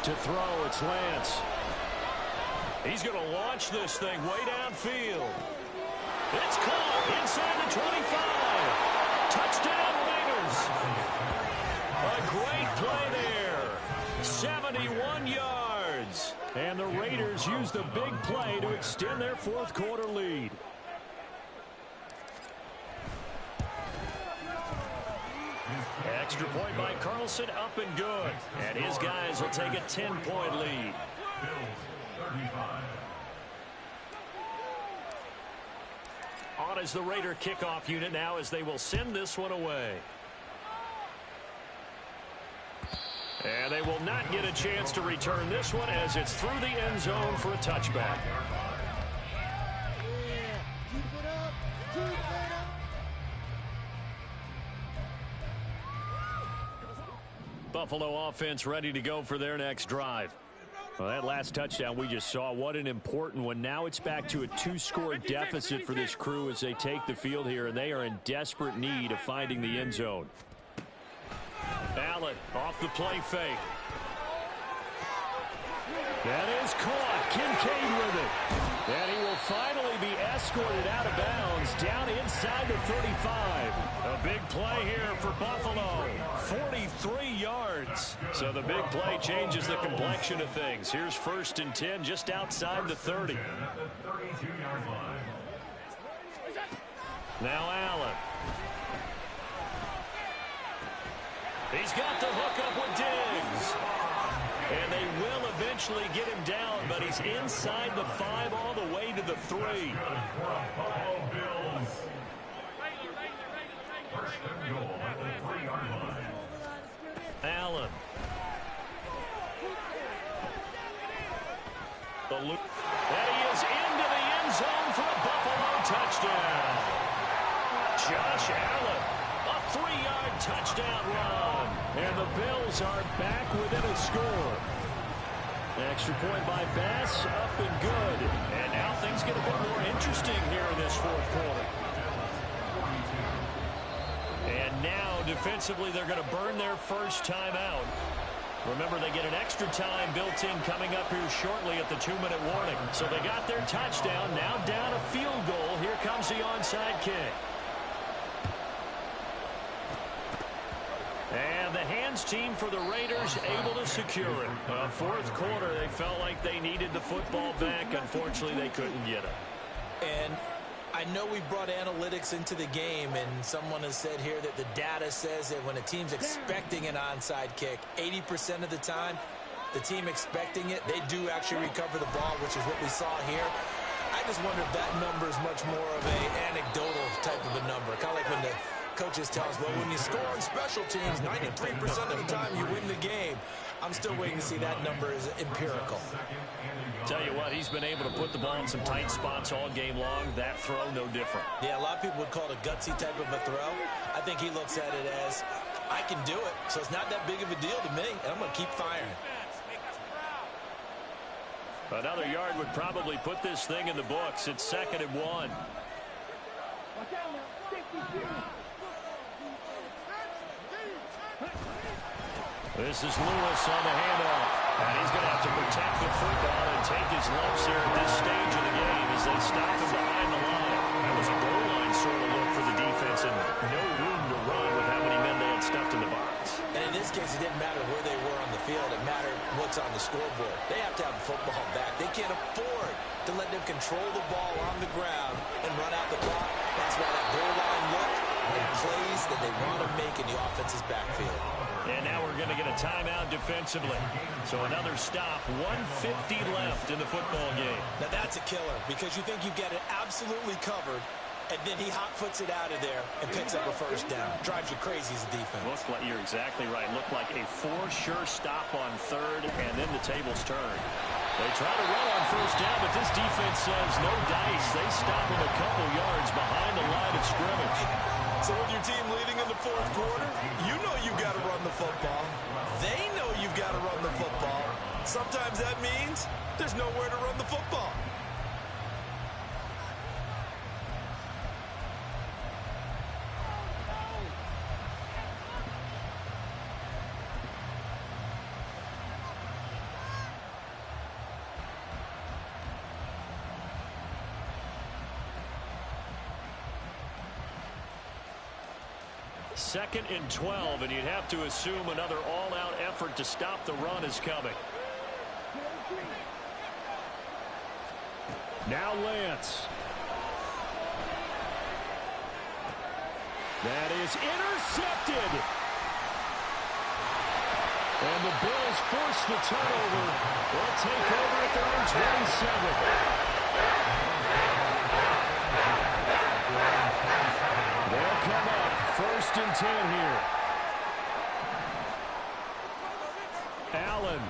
To throw, it's Lance. He's going to launch this thing way downfield. It's caught inside the 25. Touchdown, Raiders. A great play there. 71 yards. And the Raiders use the big play to extend their 4th quarter lead. Extra point by Carlson, up and good. And his guys will take a 10-point lead. On is the Raider kickoff unit now as they will send this one away. And they will not get a chance to return this one as it's through the end zone for a touchback. Buffalo offense ready to go for their next drive. Well, that last touchdown we just saw, what an important one. Now it's back to a 2-score deficit for this crew as they take the field here, and they are in desperate need of finding the end zone. Allen off the play fake. That is caught. Kincaid with it. And he will finally be escorted out of bounds down inside the 35. A big play here for Buffalo. 43 yards. So the big play changes the complexion of things. Here's 1st and 10 just outside the 30. Now Allen. He's got the hook up with Diggs. And they will eventually get him down, but he's inside the 5 all the way to the 3. Allen. The loop. And he is into the end zone for a Buffalo touchdown. Josh Allen. A 3-yard touchdown run. And the Bills are back within a score. Extra point by Bass, up and good. And now things get a bit more interesting here in this 4th quarter. And now, defensively, they're going to burn their first timeout. Remember, they get an extra time built in coming up here shortly at the 2-minute warning. So they got their touchdown, now down a field goal. Here comes the onside kick. And the hands team for the Raiders able to secure it. 4th quarter, they felt like they needed the football back. Unfortunately, they couldn't get it. And I know we brought analytics into the game, and someone has said here that the data says that when a team's expecting an onside kick, 80% of the time, the team expecting it, they do actually recover the ball, which is what we saw here. I just wonder if that number is much more of an anecdotal type of a number. Kind of like when the coaches tell us, well, when you score on special teams, 93% of the time you win the game. I'm still waiting to see that number is empirical. Tell you what, he's been able to put the ball in some tight spots all game long. That throw, no different. Yeah, a lot of people would call it a gutsy type of a throw. I think he looks at it as, I can do it, so it's not that big of a deal to me, and I'm going to keep firing. Another yard would probably put this thing in the books. It's 2nd and 1. This is Lewis on the handoff. And he's going to have to protect the football and take his lumps here at this stage of the game as they stop him behind the line. That was a goal line sort of look for the defense and no room to run with how many men they had stuffed in the box. And in this case, it didn't matter where they were on the field. It mattered what's on the scoreboard. They have to have the football back. They can't afford to let them control the ball on the ground and run out the clock. That's why that goal line look and plays that they want to make in the offense's backfield. And now we're going to get a timeout defensively. So another stop, 1:50 left in the football game. Now that's a killer because you think you've got it absolutely covered, and then he hot-foots it out of there and picks up a first down. Drives you crazy as a defense. Looks like you're exactly right. Looked like a for-sure stop on third, and then the tables turn. They try to run on first down, but this defense says no dice. They stop him a couple yards behind the line of scrimmage. So with your team leading in the fourth quarter, you know you've got to run the football. They know you've got to run the football. Sometimes that means there's nowhere to run the football. Second and 12, and you'd have to assume another all-out effort to stop the run is coming. Now Lance. That is intercepted. And the Bills force the turnover. They'll take over at their own 27. They'll come up. First and 10 here. Allen.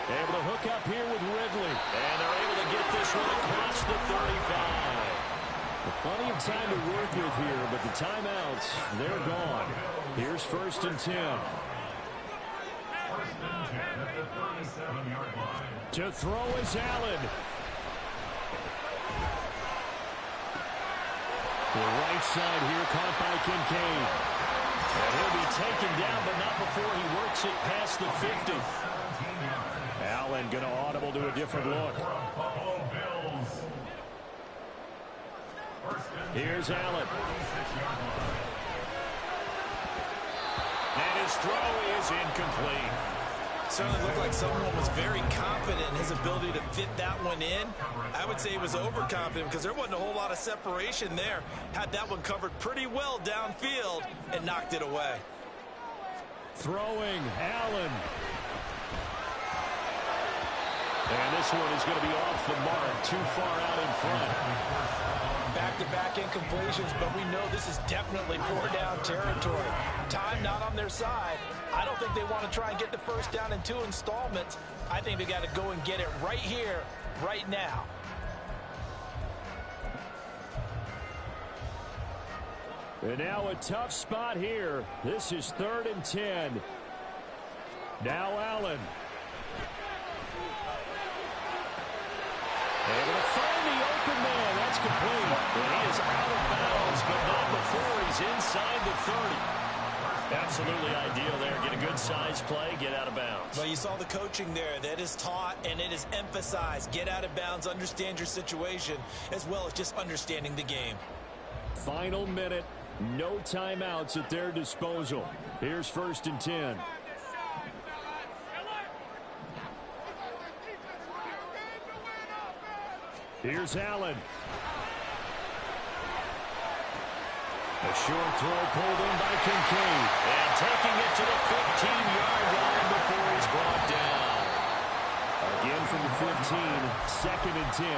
Able to hook up here with Ridley. And they're able to get this one across the 35. Plenty of time to work with here, but the timeouts, they're gone. Here's first and 10. First and 10 at the 37-yard line. To throw is Allen. The right side here caught by Kincaid. And he'll be taken down, but not before he works it past the 50. Allen going to audible to a different look. Here's Allen. And his throw is incomplete. Certainly looked like someone was very confident in his ability to fit that one in. I would say he was overconfident because there wasn't a whole lot of separation there. Had that one covered pretty well downfield and knocked it away. Throwing, Allen. And this one is going to be off the mark, too far out in front. Back-to-back incompletions, but we know this is definitely four-down territory. Time not on their side. I don't think they want to try and get the first down in 2 installments. I think they got to go and get it right here, right now. And now a tough spot here. This is 3rd and 10. Now Allen. Able to find the open man. That's complete. And he is out of bounds, but not before he's inside the 30. Absolutely ideal there. Get a good size play, get out of bounds. Well, you saw the coaching there. That is taught and it is emphasized. Get out of bounds, understand your situation, as well as just understanding the game. Final minute. No timeouts at their disposal. Here's 1st and 10. Here's Allen. A short throw pulled in by Kincaid. And taking it to the 15-yard line before he's brought down. Again from the 15, 2nd and 10.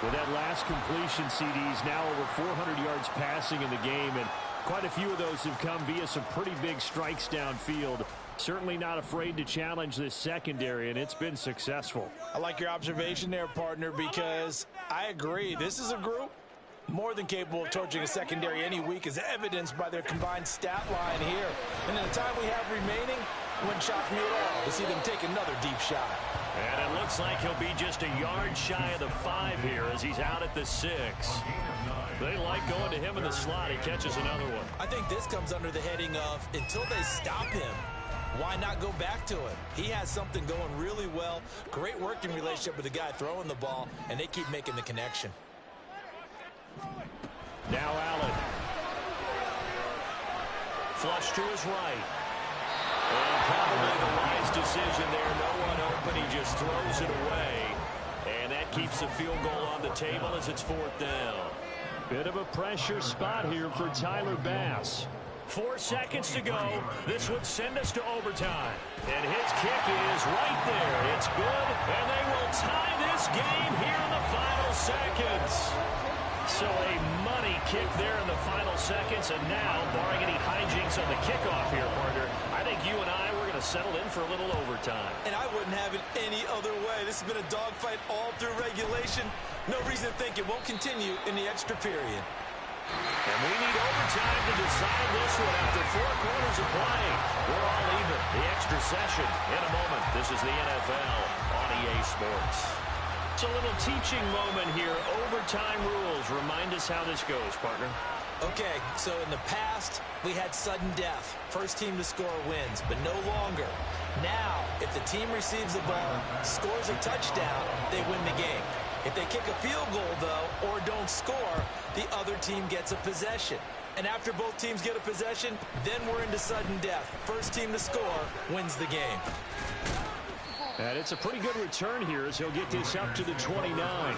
With that last completion, CD's now over 400 yards passing in the game, and quite a few of those have come via some pretty big strikes downfield. Certainly not afraid to challenge this secondary, and it's been successful. I like your observation there, partner, because I agree. This is a group more than capable of torching a secondary any week, as evidenced by their combined stat line here. And in the time we have remaining, Wouldn't shock me at all to see them take another deep shot. And it looks like he'll be just a yard shy of the 5 here as he's out at the 6. They like going to him in the slot. He catches another one. I think this comes under the heading of until they stop him, why not go back to him? He has something going really well. Great working relationship with the guy throwing the ball, and they keep making the connection. Now Allen. Flush to his right. And probably the wise decision there. No one open. He just throws it away. And that keeps the field goal on the table as it's 4th down. Bit of a pressure spot here for Tyler Bass. 4 seconds to go. This would send us to overtime. And his kick is right there. It's good. And they will tie this game here in the final seconds. So a money kick there in the final seconds. And now, barring any hijinks on the kickoff here, partner, I think you and I, we're going to settle in for a little overtime. And I wouldn't have it any other way. This has been a dogfight all through regulation. No reason to think it won't continue in the extra period. And we need overtime to decide this one after 4 quarters of play. We're all even. The extra session in a moment. This is the NFL on EA Sports. It's a little teaching moment here. Overtime rules. Remind us how this goes, partner. Okay, so in the past, we had sudden death. First team to score wins, but no longer. Now, if the team receives the ball, scores a touchdown, they win the game. If they kick a field goal, though, or don't score, the other team gets a possession. And after both teams get a possession, then we're into sudden death. First team to score wins the game. And it's a pretty good return here as he'll get this up to the 29. At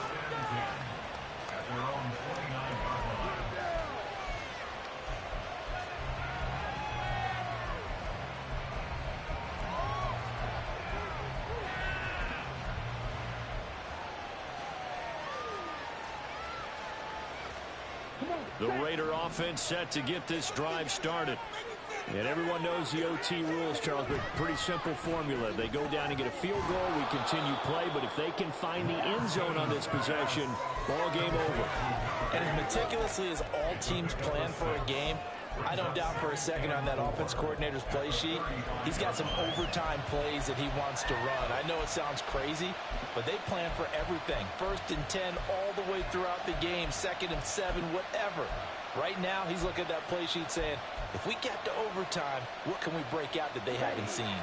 their own 29-yard line. The Raider offense set to get this drive started. And everyone knows the OT rules, Charles, but pretty simple formula. They go down and get a field goal, we continue play, but if they can find the end zone on this possession, ball game over. And as meticulously as all teams plan for a game, I don't doubt for a second on that offense coordinator's play sheet, he's got some overtime plays that he wants to run. I know it sounds crazy, but they plan for everything. 1st and 10 all the way throughout the game, 2nd and 7, whatever. Right now, he's looking at that play sheet saying, if we get to overtime, what can we break out that they haven't seen?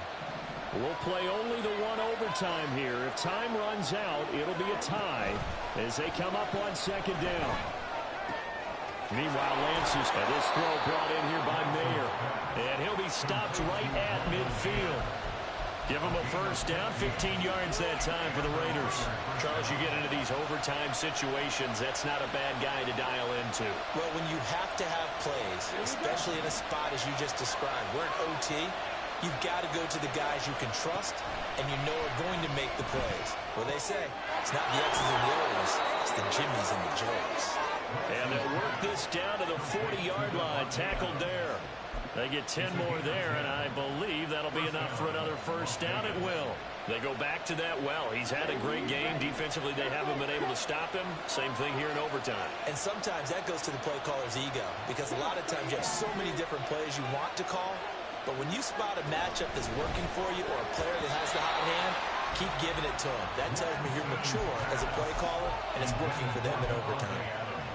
We'll play only the one overtime here. If time runs out, it'll be a tie as they come up on 2nd down. Meanwhile, Lance's this throw brought in here by Mayer. And he'll be stopped right at midfield. Give him a first down, 15 yards that time for the Raiders. Charles, you get into these overtime situations, that's not a bad guy to dial into. Well, when you have to have plays, especially in a spot as you just described, we're in OT, you've got to go to the guys you can trust and you know are going to make the plays. Well, they say, it's not the X's and the O's, it's the Jimmies and the Joes. And they'll work this down to the 40-yard line, tackled there. They get 10 more there, and I believe that'll be enough for another first down. It will. They go back to that well. He's had a great game. Defensively, they haven't been able to stop him. Same thing here in overtime. And sometimes that goes to the play caller's ego, because a lot of times you have so many different plays you want to call, but when you spot a matchup that's working for you or a player that has the hot hand, keep giving it to him. That tells me you're mature as a play caller, and it's working for them in overtime.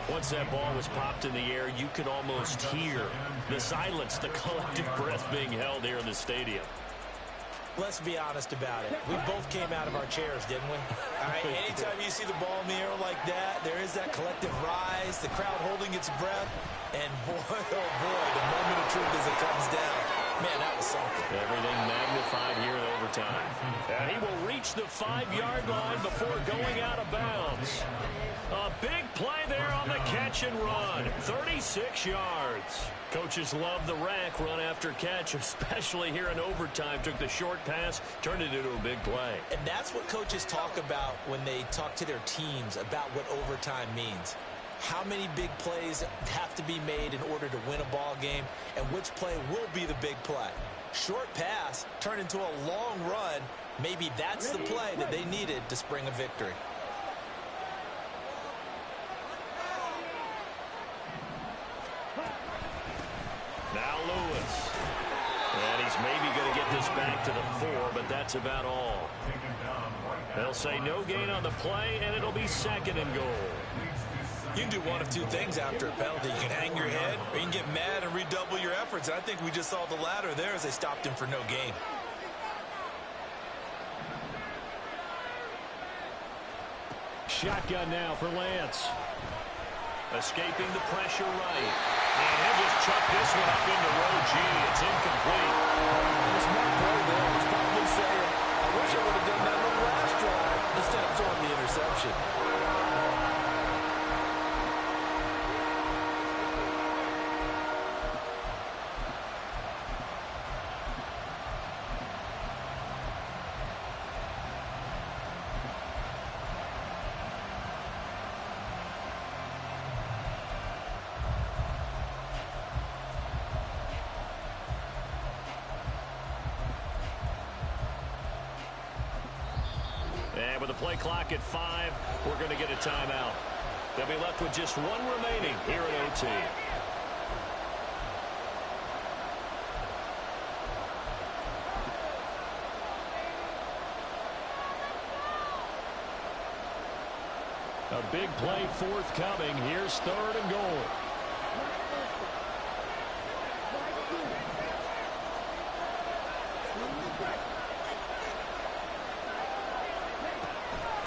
Once that ball was popped in the air, you could almost hear the silence, the collective breath being held here in the stadium. Let's be honest about it. We both came out of our chairs, didn't we? All right, anytime you see the ball in the air like that, there is that collective rise, the crowd holding its breath, and boy, oh boy, the moment of truth as it comes down. Man, that was something. Everything magnified here in overtime. And he will reach the 5-yard line before going out of bounds. A big play there on the catch and run. 36 yards. Coaches love the rack run after catch, especially here in overtime. Took the short pass, turned it into a big play. And that's what coaches talk about when they talk to their teams about what overtime means. How many big plays have to be made in order to win a ball game, and which play will be the big play. Short pass turned into a long run. Maybe that's the play that they needed to spring a victory. Now Lewis. And he's maybe going to get this yards back to the 4, but that's about all. They'll say no gain on the play, and it'll be 2nd and goal. You can do one of two things after a penalty. You can hang your head, or you can get mad and redouble your efforts. I think we just saw the latter there as they stopped him for no gain. Shotgun now for Lance. Escaping the pressure right. And he'll just chuck this one up into row G. It's incomplete. The smart play there was probably saying, I wish I would have done that on the last drive instead of throwing the interception. And with the play clock at 5, we're going to get a timeout. They'll be left with just one remaining here at OT. A big play forthcoming. Here's 3rd and goal.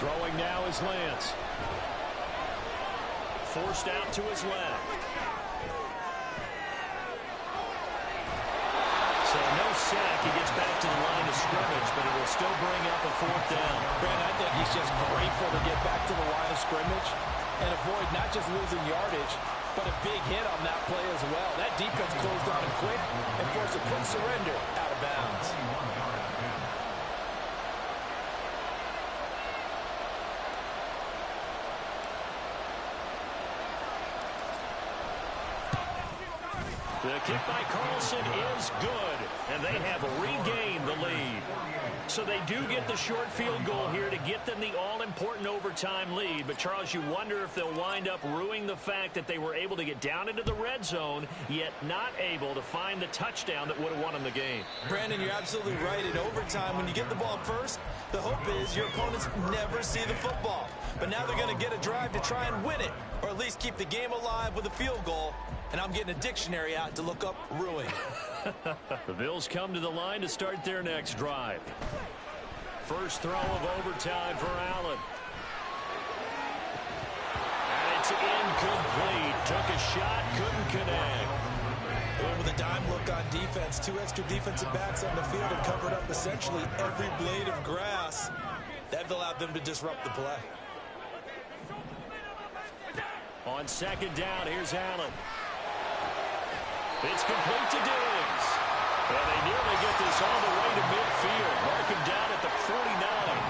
Throwing now is Lance. Forced out to his left. So no sack. He gets back to the line of scrimmage, but it will still bring up a 4th down. Brandon, I think he's just grateful to get back to the line of scrimmage and avoid not just losing yardage, but a big hit on that play as well. That defense closed on him quick and forced a quick surrender out of bounds. The kick by Carlson is good, and they have regained the lead. So they do get the short field goal here to get them the all-important overtime lead. But, Charles, you wonder if they'll wind up ruining the fact that they were able to get down into the red zone, yet not able to find the touchdown that would have won them the game. Brandon, you're absolutely right. In overtime, when you get the ball first, the hope is your opponents never see the football. But now they're going to get a drive to try and win it, or at least keep the game alive with a field goal. And I'm getting a dictionary out to look up ruin. The Bills come to the line to start their next drive. First throw of overtime for Allen. And it's incomplete. Took a shot, couldn't connect. And with a dime look on defense, 2 extra defensive backs on the field and covered up essentially every blade of grass. That allowed them to disrupt the play. On 2nd down, here's Allen. It's complete to Diggs. And they nearly get this all the way to midfield. Mark him down at the 49.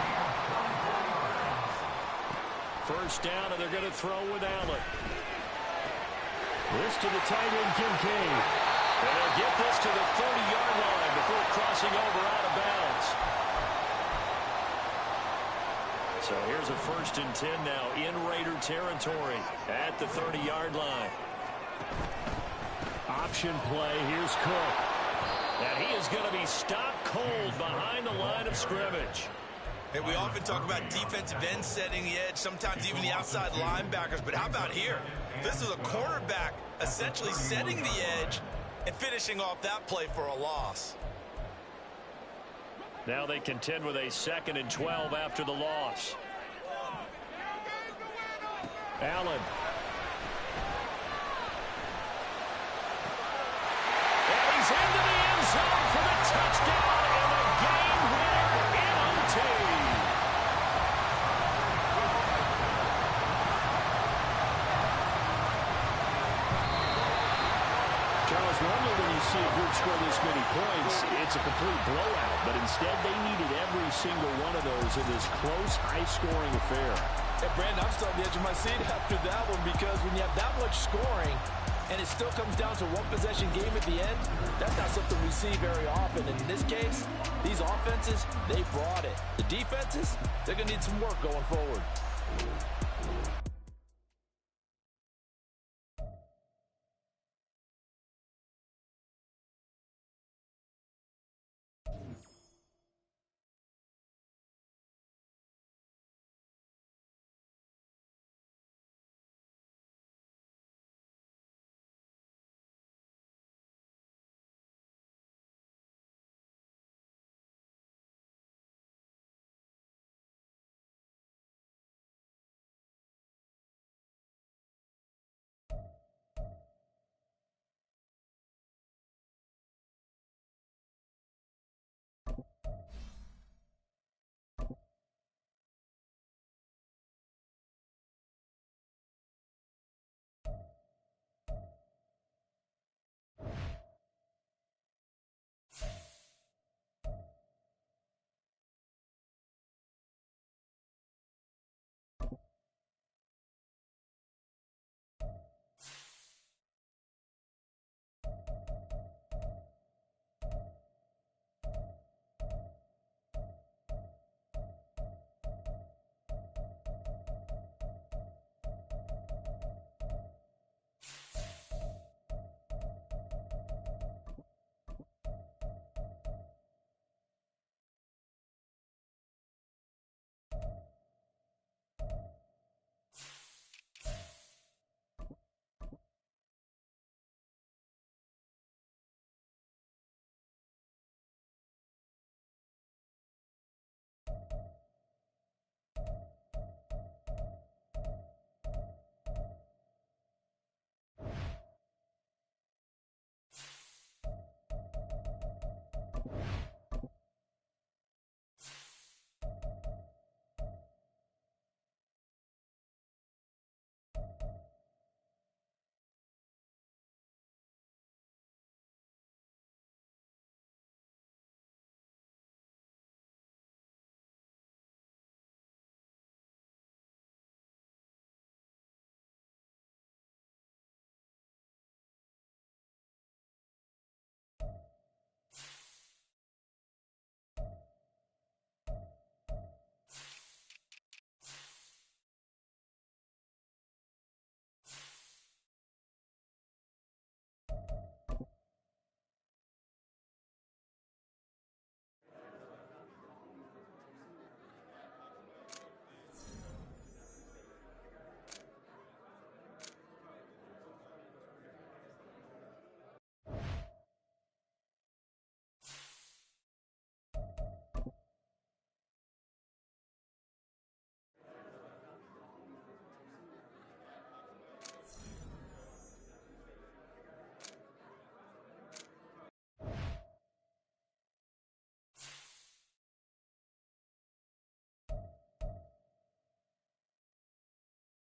First down, and they're going to throw with Allen. This to the tight end, Kincaid. And they'll get this to the 30-yard line before crossing over out of bounds. So here's a 1st and 10 now in Raider territory at the 30-yard line. Option play. Here's Cook. And he is going to be stopped cold behind the line of scrimmage. Hey, we often talk about defensive ends setting the edge, sometimes even the outside linebackers. But how about here? This is a cornerback essentially setting the edge and finishing off that play for a loss. Now they contend with a 2nd and 12 after the loss. Allen. And he's into the end zone for the touchdown and the game winner in OT. Charles, normally when you see a group score this many points, it's a complete blowout. But instead, they needed every single one of those in this close, high-scoring affair. Hey, Brandon, I'm still on the edge of my seat after that one because when you have that much scoring and it still comes down to one possession game at the end, that's not something we see very often. And in this case, these offenses, they brought it. The defenses, they're going to need some work going forward.